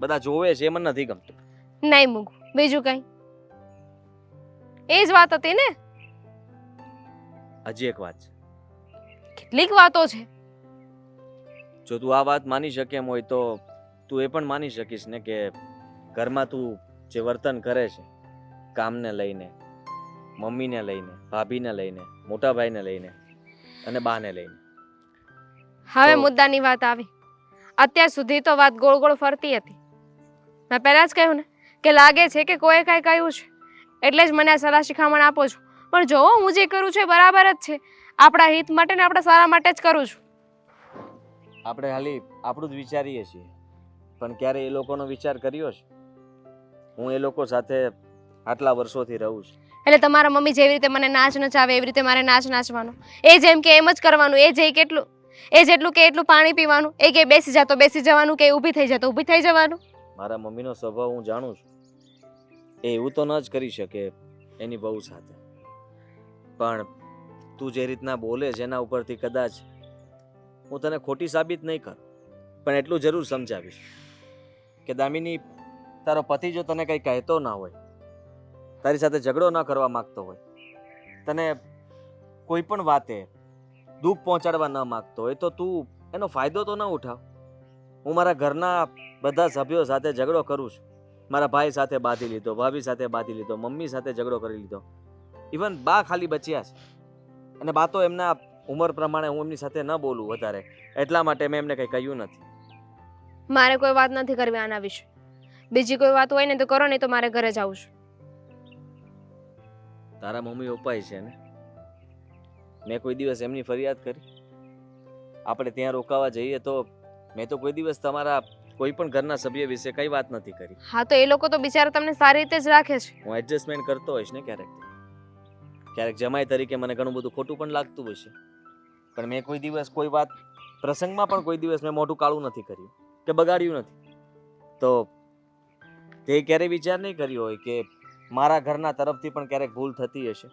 [SPEAKER 2] બધા જોવે છે, એ મને નથી ગમતું.
[SPEAKER 3] નહીં મૂકું. બીજું કઈ? એ જ વાત હતી ને.
[SPEAKER 2] હજી એક વાત છે.
[SPEAKER 3] કેટલીક વાતો છે.
[SPEAKER 2] જો તું આ વાત માની શકે એમ હોય તો તું એ પણ માની શકીશ ને કે ઘરમાં તું જે વર્તન કરે છે, કામને લઈને, મમ્મીને લઈને, ભાભીને લઈને, મોટા ભાઈને લઈને અને બાને લઈને.
[SPEAKER 3] હવે
[SPEAKER 2] તો-
[SPEAKER 3] મુદ્દાની વાત આવી. અત્યાર સુધી તો વાત ગોળ ગોળ ફરતી હતી. મેં પહેલા જ કહ્યું ને કે લાગે છે કે કોઈએ કાંઈ કહ્યું છે, એટલે જ મને આ સલાહ શિખામણ આપો છો. પણ જો હું જે કરું છું એ બરાબર જ છે. આપણા હિત માટે ને આપણા સારા માટે જ કરું છું.
[SPEAKER 2] આપણે ખાલી આપણું જ વિચારીએ છીએ, પણ ક્યારે એ લોકોનો વિચાર કર્યો છે? હું એ લોકો સાથે આટલા વર્ષોથી રહું છું.
[SPEAKER 3] એટલે તમારા મમ્મી જેવી રીતે મને નાચ નચાવે એવી રીતે મારે નાચવાનું. એ જેમ કે એમ જ કરવાનું. એ જેટલું કે એટલું પાણી પીવાનું. એ કે બેસી જા તો બેસી જવાનું, કે ઊભી થઈ જા તો ઊભી થઈ જવાનું.
[SPEAKER 2] મારા મમ્મીનો સ્વભાવ હું જાણું છું. એ એવું તો ન જ કરી શકે એની બહુ સાથે. પણ તું જે રીતના બોલે છે એના ઉપરથી કદાચ હું તને ખોટી સાબિત નહીં કરું, પણ એટલું જરૂર સમજાવીશ કે દામિની, તારો પતિ જો તને કંઈ કહેતો ના હોય, તારી સાથે ઝઘડો ન કરવા માંગતો હોય, તને કોઈ પણ વાતે દુઃખ પહોંચાડવા ન માંગતો હોય, તો તું એનો ફાયદો તો ન ઉઠાવ. હું મારા ઘરના બધા સભ્યો સાથે ઝઘડો કરું છું. મારા ભાઈ સાથે બાંધી લીધો, ભાભી સાથે બાંધી લીધો, મમ્મી સાથે ઝઘડો કરી લીધો, ઇવન બા ખાલી બચ્યા છે. અને બા તો એમના ઉંમર પ્રમાણે હું એમની સાથે ન બોલું વધારે, એટલા માટે મેં એમને કંઈ કહ્યું નથી.
[SPEAKER 3] મારે કોઈ વાત નથી કરવી આના વિશે. બીજી કોઈ વાત હોય ને તો કરો, નહીં તો મારે ઘરે જવું છે.
[SPEAKER 2] તારા મમ્મી પપ્પા છે ને, મેં કોઈ દિવસ એમની ફરિયાદ કરી? આપણે ત્યાં રોકાવા જઈએ તો મેં તો કોઈ દિવસ તમારા કોઈ પણ ઘરના સભ્ય વિશે કઈ વાત નથી કરી.
[SPEAKER 3] હા તો એ લોકો તો બિચારા તમને સારી રીતે જ રાખે છે.
[SPEAKER 2] હું એડજસ્ટમેન્ટ કરતો હોઈશ ને ક્યારેક ક્યારેક જમાઈ તરીકે મને ઘણું બધું ખોટું પણ લાગતું હશે, પણ મેં કોઈ દિવસ કોઈ વાત પ્રસંગમાં પણ કોઈ દિવસ મેં મોઢું કાળું નથી કર્યું કે બગાડ્યું નથી. તો તે ક્યારેય વિચાર નહીં કર્યો હોય કે મારા ઘરના તરફથી પણ ક્યારેક ભૂલ થતી હશે?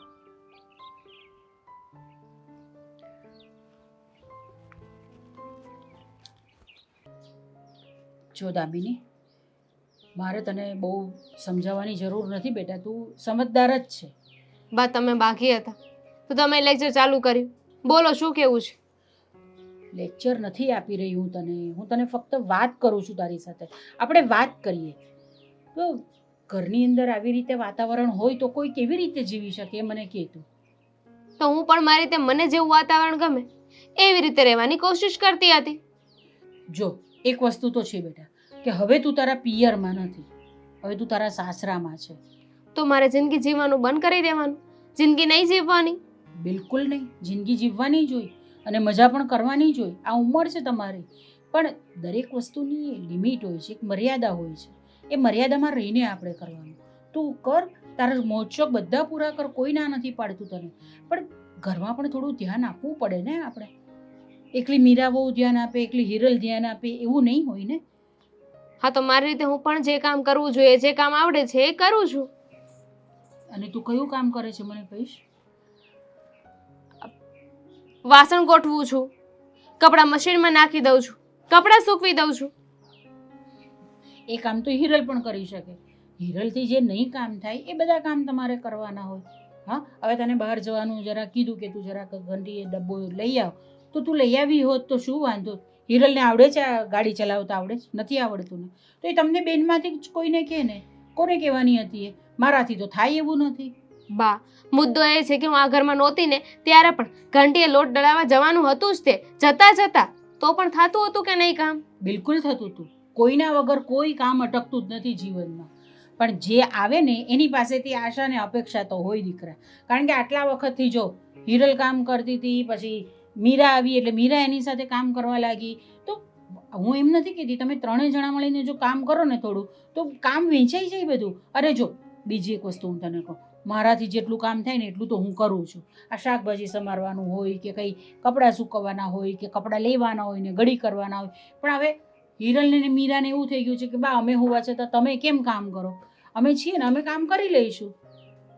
[SPEAKER 5] જો દામિની, મારે તને બહુ સમજાવવાની જરૂર નથી બેટા, તું સમજદાર જ છે.
[SPEAKER 3] બા તમે બાકી હતા તો તમે લેક્ચર ચાલુ કર્યું. બોલો શું કેવું છે?
[SPEAKER 5] લેક્ચર નથી આપી રહી હું તને ફક્ત વાત કરું છું તારી સાથે. આપણે વાત કરીએ. તો ઘરની અંદર આવી રીતે વાતાવરણ હોય તો કોઈ કેવી રીતે જીવી શકે એ મને કહેતું.
[SPEAKER 3] તો હું પણ મારી રીતે મને જેવું વાતાવરણ ગમે એવી રીતે રહેવાની કોશિશ કરતી હતી.
[SPEAKER 5] જો એક વસ્તુ તો છે બેટા કે હવે તું તારા પિયરમાં નથી, હવે તું તારા સાસરામાં છે.
[SPEAKER 3] તો મારે જિંદગી જીવવાનું બંધ કરી દેવાનું, જિંદગી નહીં જીવવાની.
[SPEAKER 5] બિલકુલ નહીં, જિંદગી જીવવાની જ હોય અને મજા પણ કરવાની જ હોય. આ ઉંમર છે તમારી, પણ દરેક વસ્તુની લિમિટ હોય છે, એક મર્યાદા હોય છે. એ મર્યાદામાં રહીને આપણે કરવાનું. તું કર, તારા મોજશોખ બધા પૂરા કર, કોઈ ના નથી પાડતું તને, પણ ઘરમાં પણ થોડું ધ્યાન આપવું પડે ને આપણે. એકલી મીરા બહુ ધ્યાન આપે, એકલી હિરલ ધ્યાન આપે એવું નહીં હોય ને.
[SPEAKER 3] હા, તો મારી રીતે હું પણ જે કામ કરવું જોઈએ, જે કામ આવડે છે એ કરું છું.
[SPEAKER 5] અને તું કયું કામ કરે છે મને કહીશ?
[SPEAKER 3] વાસણ ગોઠવું છું, કપડાં મશીનમાં નાખી દઉં છું, કપડાં સૂકવી દઉં છું.
[SPEAKER 5] એ કામ તો હિરલ પણ કરી શકે. હિરલથી જે નહીં કામ થાય એ બધા કામ તમારે કરવાના હોય. હા, હવે તને બહાર જવાનું જરા કીધું કે તું જરાક ઘંટી ડબ્બો લઈ આવ, તો તું લઈ આવી હોત તો શું વાંધો? હિરલને આવડે છે આ ગાડી ચલાવતા? આવડે છે? નથી આવડતું ને? તો એ તમને બેનમાંથી જ કોઈને કહે ને. કોને કહેવાની હતી એ? મારાથી તો થાય એવું નથી.
[SPEAKER 3] બા, મુદ્દો એ છે કે હું આ ઘરમાં નહોતી ને ત્યારે પણ ઘંટીએ લોટ દળાવવા જવાનું હતું જ. તે જતા તો પણ થતું હતું કે નહીં કામ?
[SPEAKER 5] બિલકુલ થતું હતું. કોઈના વગર કોઈ કામ અટકતું જ નથી જીવનમાં. પણ જે આવે ને એની પાસેથી આશા ને અપેક્ષા તો હોય દીકરા. કારણ કે આટલા વખતથી જો હિરલ કામ કરતી હતી, પછી મીરા આવી એટલે મીરા એની સાથે કામ કરવા લાગી. તો હું એમ નથી કહેતી, તમે ત્રણેય જણા મળીને જો કામ કરો ને થોડું, તો કામ વેચાઈ જાય બધું. અરે જો બીજી એક વસ્તુ હું તને કહું, મારાથી જેટલું કામ થાય ને એટલું તો હું કરું છું. આ શાકભાજી સમારવાનું હોય કે કંઈ કપડાં સૂકવવાના હોય કે કપડાં લેવાના હોય ને ઘડી કરવાના હોય. પણ હવે હિરલને ને મીરાને એવું થઈ ગયું છે કે બા અમે હોવા છતાં તમે કેમ કામ કરો? અમે છીએ ને, અમે કામ કરી લઈશું.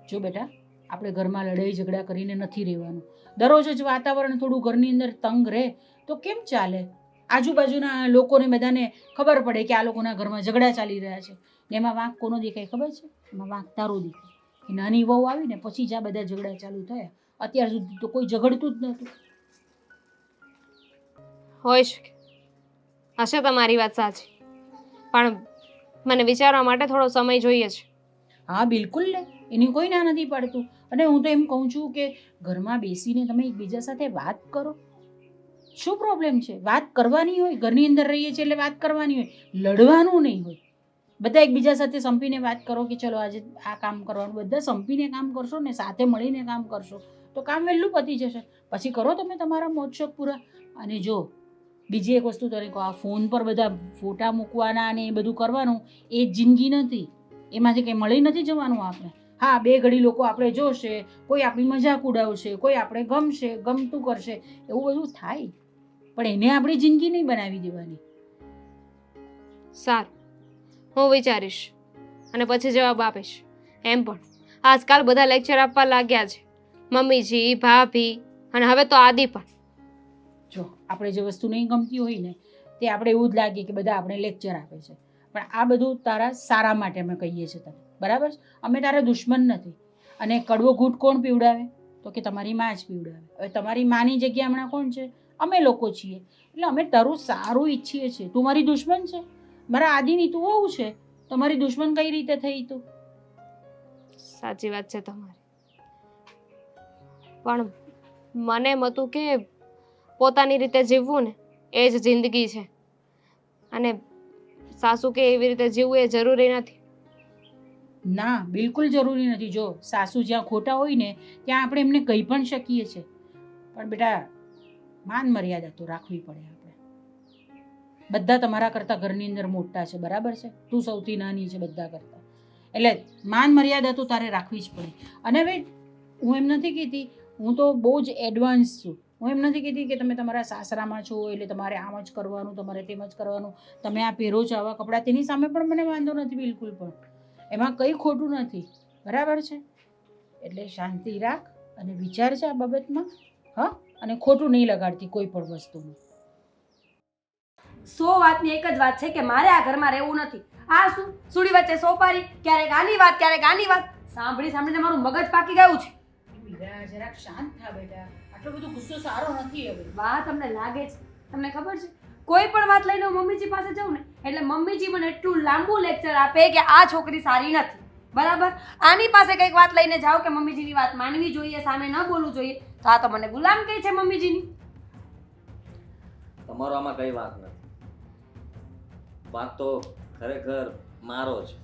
[SPEAKER 5] જો બેટા, આપણે ઘરમાં લડાઈ ઝઘડા કરીને નથી રહેવાનું. દરરોજ જ વાતાવરણ થોડું ઘરની અંદર તંગ રહે તો કેમ ચાલે? આજુબાજુના લોકોને બધાને ખબર પડે કે આ લોકોના ઘરમાં ઝઘડા ચાલી રહ્યા છે. ને એમાં વાંક કોનો દેખાય ખબર છે? એમાં વાંક તારો દેખાય. એ નાની વહુ આવી ને પછી જ આ બધા ઝઘડા ચાલુ થયા. અત્યાર સુધી તો કોઈ ઝઘડતું જ નહોતું.
[SPEAKER 3] હોઈ શકે, હશે તમારી વાત સાચી, પણ મને વિચારવા માટે થોડો સમય જોઈએ છે.
[SPEAKER 5] હા બિલકુલ લે, એની કોઈ ના નથી પાડતું. અને હું તો એમ કહું છું કે ઘરમાં બેસીને તમે એકબીજા સાથે વાત કરો. શું પ્રોબ્લેમ છે? વાત કરવાની હોય. ઘરની અંદર રહીએ છીએ એટલે વાત કરવાની હોય, લડવાનું નહીં હોય. બધા એકબીજા સાથે સંપીને વાત કરો કે ચલો આજે આ કામ કરવાનું. બધા સંપીને કામ કરશો ને, સાથે મળીને કામ કરશો તો કામ વહેલું પતી જશે. પછી કરો તમે તમારા મોજશોખ પૂરા. અને જો બીજી એક વસ્તુ તને કહો, આ ફોન પર બધા ફોટા મૂકવાના અને એ બધું કરવાનું એ જિંદગી નથી. એમાંથી કંઈ મળી નથી જવાનું આપણે. હા, બે ઘડી લોકો આપણે જોશે, કોઈ આપણી મજાક ઉડાવશે, કોઈ આપણે ગમશે, ગમતું કરશે, એવું બધું થાય. પણ એને આપણી જિંદગી નહીં બનાવી દેવાની.
[SPEAKER 3] સારું, હું વિચારીશ અને પછી જવાબ આપીશ. એમ પણ આજકાલ બધા લેક્ચર આપવા લાગ્યા છે, મમ્મીજી, ભાભી અને હવે તો આદિ પણ.
[SPEAKER 5] જો આપણે જે વસ્તુ નહીં ગમતી હોય ને તે આપણે એવું જ લાગે કે બધા આપણે લેક્ચર આપે છે. પણ આ બધું તારા સારા માટે અમે કહીએ છીએ તને, બરાબર છે? અમે તારા દુશ્મન નથી. અને કડવો ઘૂંટ કોણ પીવડાવે? તો કે તમારી માં જ પીવડાવે. હવે તમારી માની જગ્યા હમણાં કોણ છે? અમે લોકો છીએ. એટલે અમે તારું સારું ઈચ્છીએ છીએ. તું મારી દુશ્મન છે? મારા આદિની તું વહુ છે, તમારી દુશ્મન કઈ રીતે થઈ તું?
[SPEAKER 3] સાચી વાત છે તમારી, પણ મને એમ હતું કે પોતાની રીતે જીવવું ને એ જ જિંદગી છે, અને સાસુ કે એવી રીતે જીવવું એ જરૂરી નથી.
[SPEAKER 5] ના, બિલકુલ જરૂરી નથી. જો સાસુ જ્યાં ખોટા હોય ને ત્યાં આપણે એમને કહી પણ શકીએ છીએ, પણ બેટા માન મર્યાદા તો રાખવી પડે. આપણે બધા તમારા કરતાં ઘરની અંદર મોટા છે, બરાબર છે? તું સૌથી નાની છે બધા કરતાં, એટલે માન મર્યાદા તો તારે રાખવી જ પડે. અને હવે હું એમ નથી કહેતી, હું તો બહુ જ એડવાન્સ છું. હું એમ નથી કહેતી કે તમે તમારા સાસરામાં છો એટલે તમારે આમ જ કરવાનું, તમારે તેમ જ કરવાનું, તમે આ પહેરો છો આવા કપડાં, તેની સામે પણ મને વાંધો નથી બિલકુલ પણ. એમાં કંઈ ખોટું નથી, બરાબર છે? એટલે શાંતિ રાખ અને વિચાર છે આ બાબતમાં. હા, અને ખોટું નહીં લગાડતી કોઈ પણ વસ્તુનું.
[SPEAKER 1] 100 વાતની એક જ વાત છે કે મારે આ ઘરમાં રહેવું નથી. આ શું સુડી વચ્ચે સોપારી, ક્યારેક આની વાત ક્યારેક આની વાત, સાંભળી સાંભળીને મારું મગજ પાકી ગયું છે.
[SPEAKER 5] જરાક શાંત થા બેટા, આટલો બધો ગુસ્સો સારો નથી હવે.
[SPEAKER 1] વાહ, તમને લાગે છે, તમને ખબર છે કોઈ પણ વાત લઈને હું મમ્મીજી પાસે જાઉં ને એટલે મમ્મીજી મને એટલું લાંબુ લેક્ચર આપે કે આ છોકરી સારી નથી, બરાબર. આની પાસે કંઈક વાત લઈને જાઓ કે મમ્મીજીની વાત માનવી જોઈએ, સામે ન બોલવું જોઈએ, તો આ તો મને ગુલામ કહે છે મમ્મીજીની.
[SPEAKER 2] તમારો આમાં કઈ વાંક નથી. વાંક તો ખરેખર મારો છે.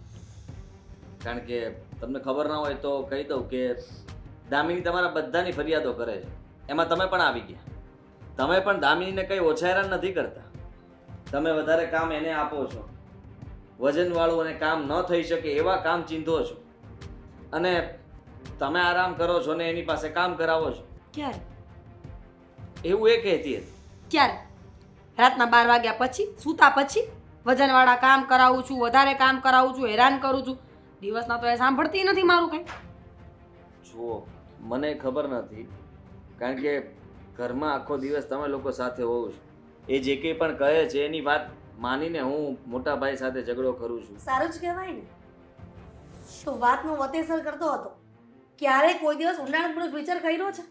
[SPEAKER 2] કારણ કે તમને ખબર ના હોય તો કહી દઉં કે દામિની તમારા બધાની ફરિયાદો કરે છે, એમાં તમે પણ આવી ગયા. તમે પણ દામિનીને કંઈ ઓછા હેરાન નથી કરતા. તમે વધારે કામ એને આપો છો, વજનવાળું અને કામ ન થઈ શકે એવા કામ ચીંધો છો, અને તમે આરામ કરો છો ને એની પાસે કામ કરાવો છો.
[SPEAKER 1] ક્યારે
[SPEAKER 2] એવું એ કહેતી હતી.
[SPEAKER 1] ક્યારે? રાતના 12 વાગ્યા પછી, સૂતા પછી વજનવાળા કામ કરાવું છું, વધારે કામ કરાવું છું, હેરાન કરું છું. દિવસના તો એ સાંભળતી નથી મારું કંઈ.
[SPEAKER 2] જુઓ, મને ખબર નથી, કારણ કે ઘરમાં આખો દિવસ તમે લોકો સાથે હોવ છો. એ જે કંઈ પણ કહે છે એની વાત માનીને હું મોટા ભાઈ સાથે ઝઘડો કરું છું.
[SPEAKER 1] સારું જ કહેવાય ને. તો વાતનો વતેસર કરતો હતો. ક્યારે કોઈ દિવસ ઊંડાણપૂર્વક વિચાર કર્યો છે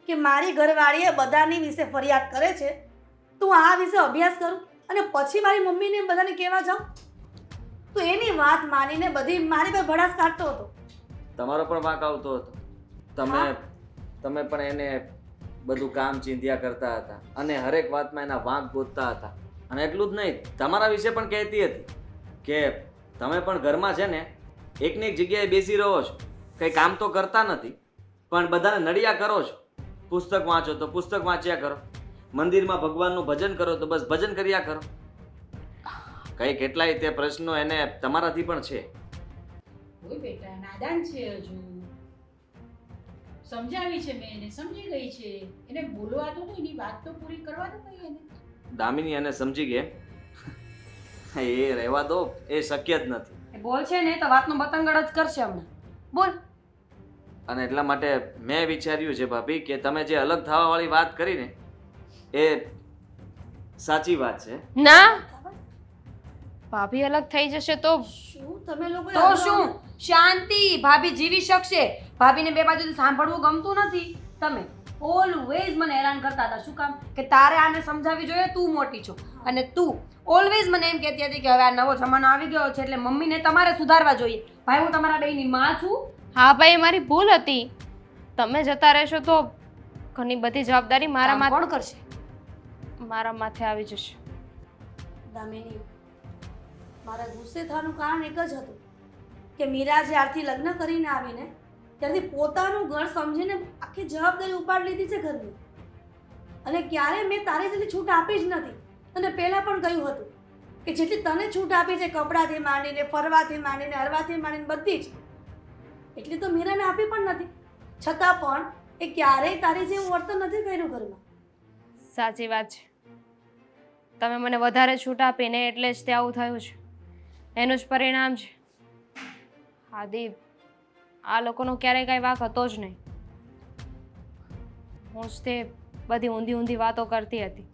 [SPEAKER 1] કે મારી ઘરવાળીએ બધાની વિશે ફરિયાદ કરે છે, તો આ વિશે અભ્યાસ કરું અને પછી મારી મમ્મીને બધાને કહેવા જાઉં? તો એની વાત માનીને બધી મારી પર ભડાસ કાઢતો હતો.
[SPEAKER 2] તમારો પણ વાંક આવતો હતો. તમે પણ એને બધું કામ ચીંધ્યા કરતા હતા અને હરેક વાતમાં એના વાંક ગોતતા હતા. અને એટલું જ નહીં, તમારા વિશે પણ કહેતી હતી કે તમે પણ ઘરમાં છે ને એકને એક જગ્યાએ બેસી રહો છો, કંઈ કામ તો કરતા નથી, પણ બધાને નડિયા કરો છો. પુસ્તક વાંચો તો પુસ્તક વાંચ્યા કરો, મંદિરમાં ભગવાનનું ભજન કરો તો બસ ભજન કર્યા કરો. કઈ કેટલાય તે પ્રશ્નો એને તમારાથી પણ છે.
[SPEAKER 5] ઓય બેટા નાદાન છે, હજુ સમજાવી છે મેં એને, સમજી ગઈ છે. એને બોલવા તો એની વાત તો પૂરી કરવા દો કઈ એને.
[SPEAKER 2] દામિની એને સમજી ગઈ. એ રહેવા દો, એ શક્ય જ નથી.
[SPEAKER 1] એ બોલ છે ને તો વાતનો બતંગડ જ કરશે હમણાં. બોલ.
[SPEAKER 2] અને એટલા માટે મેં વિચાર્યું છે ભાભી કે તમે જે અલગ થવા વાળી વાત કરી ને એ સાચી વાત છે.
[SPEAKER 3] ના, ભાભી અલગ થઈ જશે તો
[SPEAKER 1] શું તમે લોકો
[SPEAKER 5] તો શું? શાંતિ, ભાભી જીવી શકશે. ભાભીને બે બાજુથી સાંભળવું ગમતું નથી. તમે ઓલવેઝ મને હેરાન કરતા હતા. શું કામ? કે તારે આને સમજાવવી જોઈએ, તું મોટી છો. અને તું ઓલવેઝ મને એમ કહેતી હતી કે હવે આ નવો જમાનો આવી ગયો છે એટલે મમ્મીને તમારે સુધારવા જોઈએ. ભાઈ હું તમારા બેયની માં છું.
[SPEAKER 3] હા ભાઈ, મારી ભૂલ હતી. તમે જતા રહેશો તો ઘણી બધી જવાબદારી મારા
[SPEAKER 1] કામ
[SPEAKER 3] માથે
[SPEAKER 1] કોણ કરશે?
[SPEAKER 3] મારા માથે આવી જશે.
[SPEAKER 1] દામિની, મારા ગુસ્સે થવાનું કારણ એક જ હતું કે મીરા જ્યારથી લગ્ન કરીને આવીને ત્યારથી પોતાનું ઘર સમજીને આખી જવાબદારી ઉપાડ લીધી છે ઘરની. અને ક્યારે મેં તારી જેટલી છૂટ આપી જ નથી. અને પહેલાં પણ કહ્યું હતું કે જેટલી તને છૂટ આપી છે કપડાથી માંડીને, ફરવાથી માંડીને, હરવાથી માંડીને બધી જ, એટલી તો મીરાને આપી પણ નથી. છતાં પણ એ ક્યારેય તારી જેવું વર્તન નથી કર્યું ઘરમાં.
[SPEAKER 3] સાચી વાત છે. તમે મને વધારે છૂટ આપીને એટલે જ તે આવું થયું છે. એનું જ પરિણામ છે. આદિ, આ લોકોનો ક્યારેય કાંઈ વાંક હતો જ નહીં. હું જ તે બધી ઊંધી ઊંધી વાતો કરતી હતી.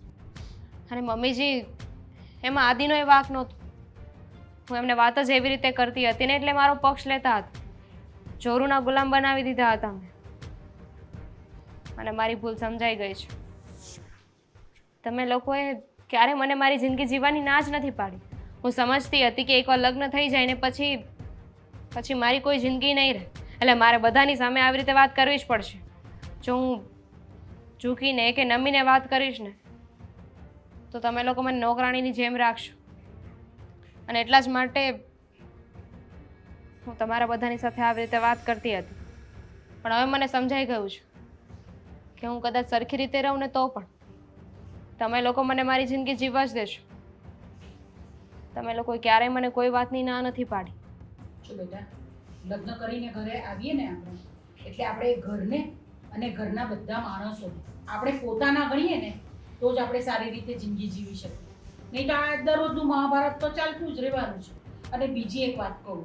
[SPEAKER 3] અને મમ્મીજી, એમાં આદિનો એ વાંક નહોતો. હું એમને વાત જ એવી રીતે કરતી હતી ને એટલે મારો પક્ષ લેતા હતા. ચોરુના ગુલામ બનાવી દીધા હતા મેં. અને મારી ભૂલ સમજાઈ ગઈ છે. તમે લોકોએ ક્યારે મને મારી જિંદગી જીવવાની ના જ નથી પાડી. હું સમજતી હતી કે એકવાર લગ્ન થઈ જાય ને પછી મારી કોઈ જિંદગી નહીં રહે. એટલે મારે બધાની સામે આવી રીતે વાત કરવી જ પડશે. જો હું ઝૂકીને કે નમીને વાત કરીશ ને તો તમે લોકો મને નોકરાણીની જેમ રાખશો. અને એટલા જ માટે હું તમારા બધાની સાથે આવી રીતે વાત કરતી હતી. પણ હવે મને સમજાઈ ગયું છે કે હું કદાચ સરખી રીતે રહું ને તો પણ તમે લોકો મને મારી જિંદગી જીવવા જ દેશો. તમે લોકોએ ક્યારેય મને કોઈ વાતની ના નથી પાડી.
[SPEAKER 5] જો બેટા, લગ્ન કરીને ઘરે આવીએ ને આપણે, એટલે આપણે ઘરને અને ઘરના બધા માણસોને આપણે પોતાના ગણીએ ને તો જ આપણે સારી રીતે જિંદગી જીવી શકીએ. નહીં તો આ દરરોજનું મહાભારત તો ચાલતું જ રહેવાનું છે. અને બીજી એક વાત કહું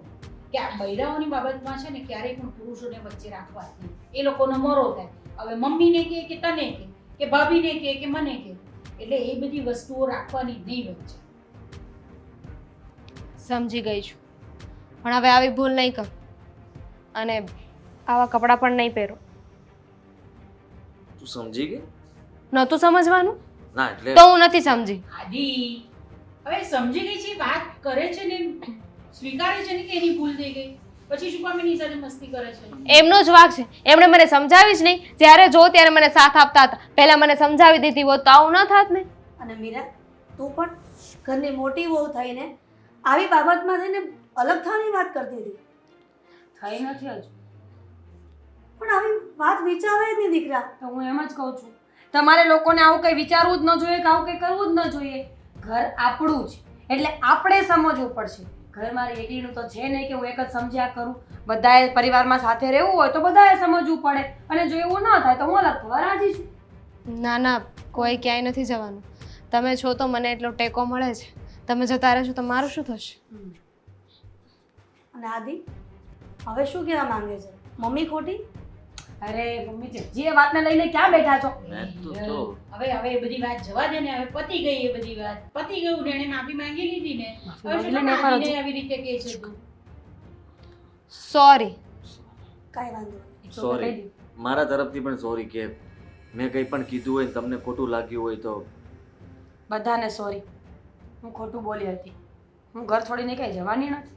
[SPEAKER 5] કે આ બૈરાઓની બાબતમાં છે ને ક્યારેય પણ પુરુષોને વચ્ચે રાખવા જ નહીં. એ લોકોનો મોરો થાય. હવે મમ્મીને કહે કે તને કે ભાભીને કહે કે મને કહે, એટલે એ બધી વસ્તુઓ રાખવાની નહીં વચ્ચે.
[SPEAKER 3] સમજી ગઈ છું. પણ હવે આવી ભૂલ નહીં કરું અને આવા કપડાં પણ નહીં પહેરો.
[SPEAKER 2] તું સમજી ગઈ?
[SPEAKER 3] નહોતું સમજવાનું?
[SPEAKER 2] ના એટલે
[SPEAKER 3] તો હું નથી સમજી.
[SPEAKER 5] આદિ હવે સમજી ગઈ છે, વાત કરે છે ને સ્વીકારે છે ને કે એની ભૂલ થઈ ગઈ, પછી શું કામ એની સાથે મસ્તી કરે છે?
[SPEAKER 3] એમનો જ વાંક છે. એમણે મને સમજાવી જ નહીં. જ્યારે જો ત્યારે મને સાથ આપતા હતા. પહેલા મને સમજાવી દીધી હોત તો આવું ન થાત ને.
[SPEAKER 1] અને મીરા, તું પણ ઘરની મોટી વહુ થઈને આવી બાબતમાં થઈને અલગ થવાની વાત કરતી હતી.
[SPEAKER 5] થઈ નથી હજુ.
[SPEAKER 1] પણ આવી વાત વિચારે જ નહીં દીકરા.
[SPEAKER 6] તો હું એમ જ કહું છું, તમારે લોકોને આવું કંઈ વિચારવું જ ન જોઈએ કે આવું કંઈ કરવું જ ન જોઈએ. ઘર આપણું જ, એટલે આપણે સમજવું પડશે. ઘર મારી એકલીનું તો છે નહીં કે હું એક જ સમજ્યા કરું. બધાએ પરિવારમાં સાથે રહેવું હોય તો બધાએ સમજવું પડે, અને જો એવું ન થાય તો હું અલગ થવા રાજી છું.
[SPEAKER 3] ના ના, કોઈ ક્યાંય નથી જવાનું. તમે છો તો મને એટલો ટેકો મળે છે. તમે જતા રહેશો તો મારું શું થશે?
[SPEAKER 1] અને આદિ હવે શું કહેવા માંગે છે? મમ્મી ખોટી?
[SPEAKER 6] અરે મમ્મી, જે વાતને લઈને ક્યાં બેઠા છો?
[SPEAKER 2] મેં તો જો
[SPEAKER 5] હવે એ બધી વાત જવા દે ને. હવે પતી ગઈ એ બધી વાત, પતી ગયું ને. એને માફી માંગી લીધી ને. હવે શું કામ આદિને આવી રીતે કહે છે તું?
[SPEAKER 3] સોરી.
[SPEAKER 1] કાંઈ વાંધો નહીં.
[SPEAKER 2] સોરી, મારા તરફથી પણ સોરી કે મેં કંઈ પણ કીધું હોય તમને ખોટું લાગ્યું હોય તો
[SPEAKER 6] બધાને સોરી. હું ખોટું બોલી હતી. હું ઘર છોડીને ક્યાંય જવાની નથી.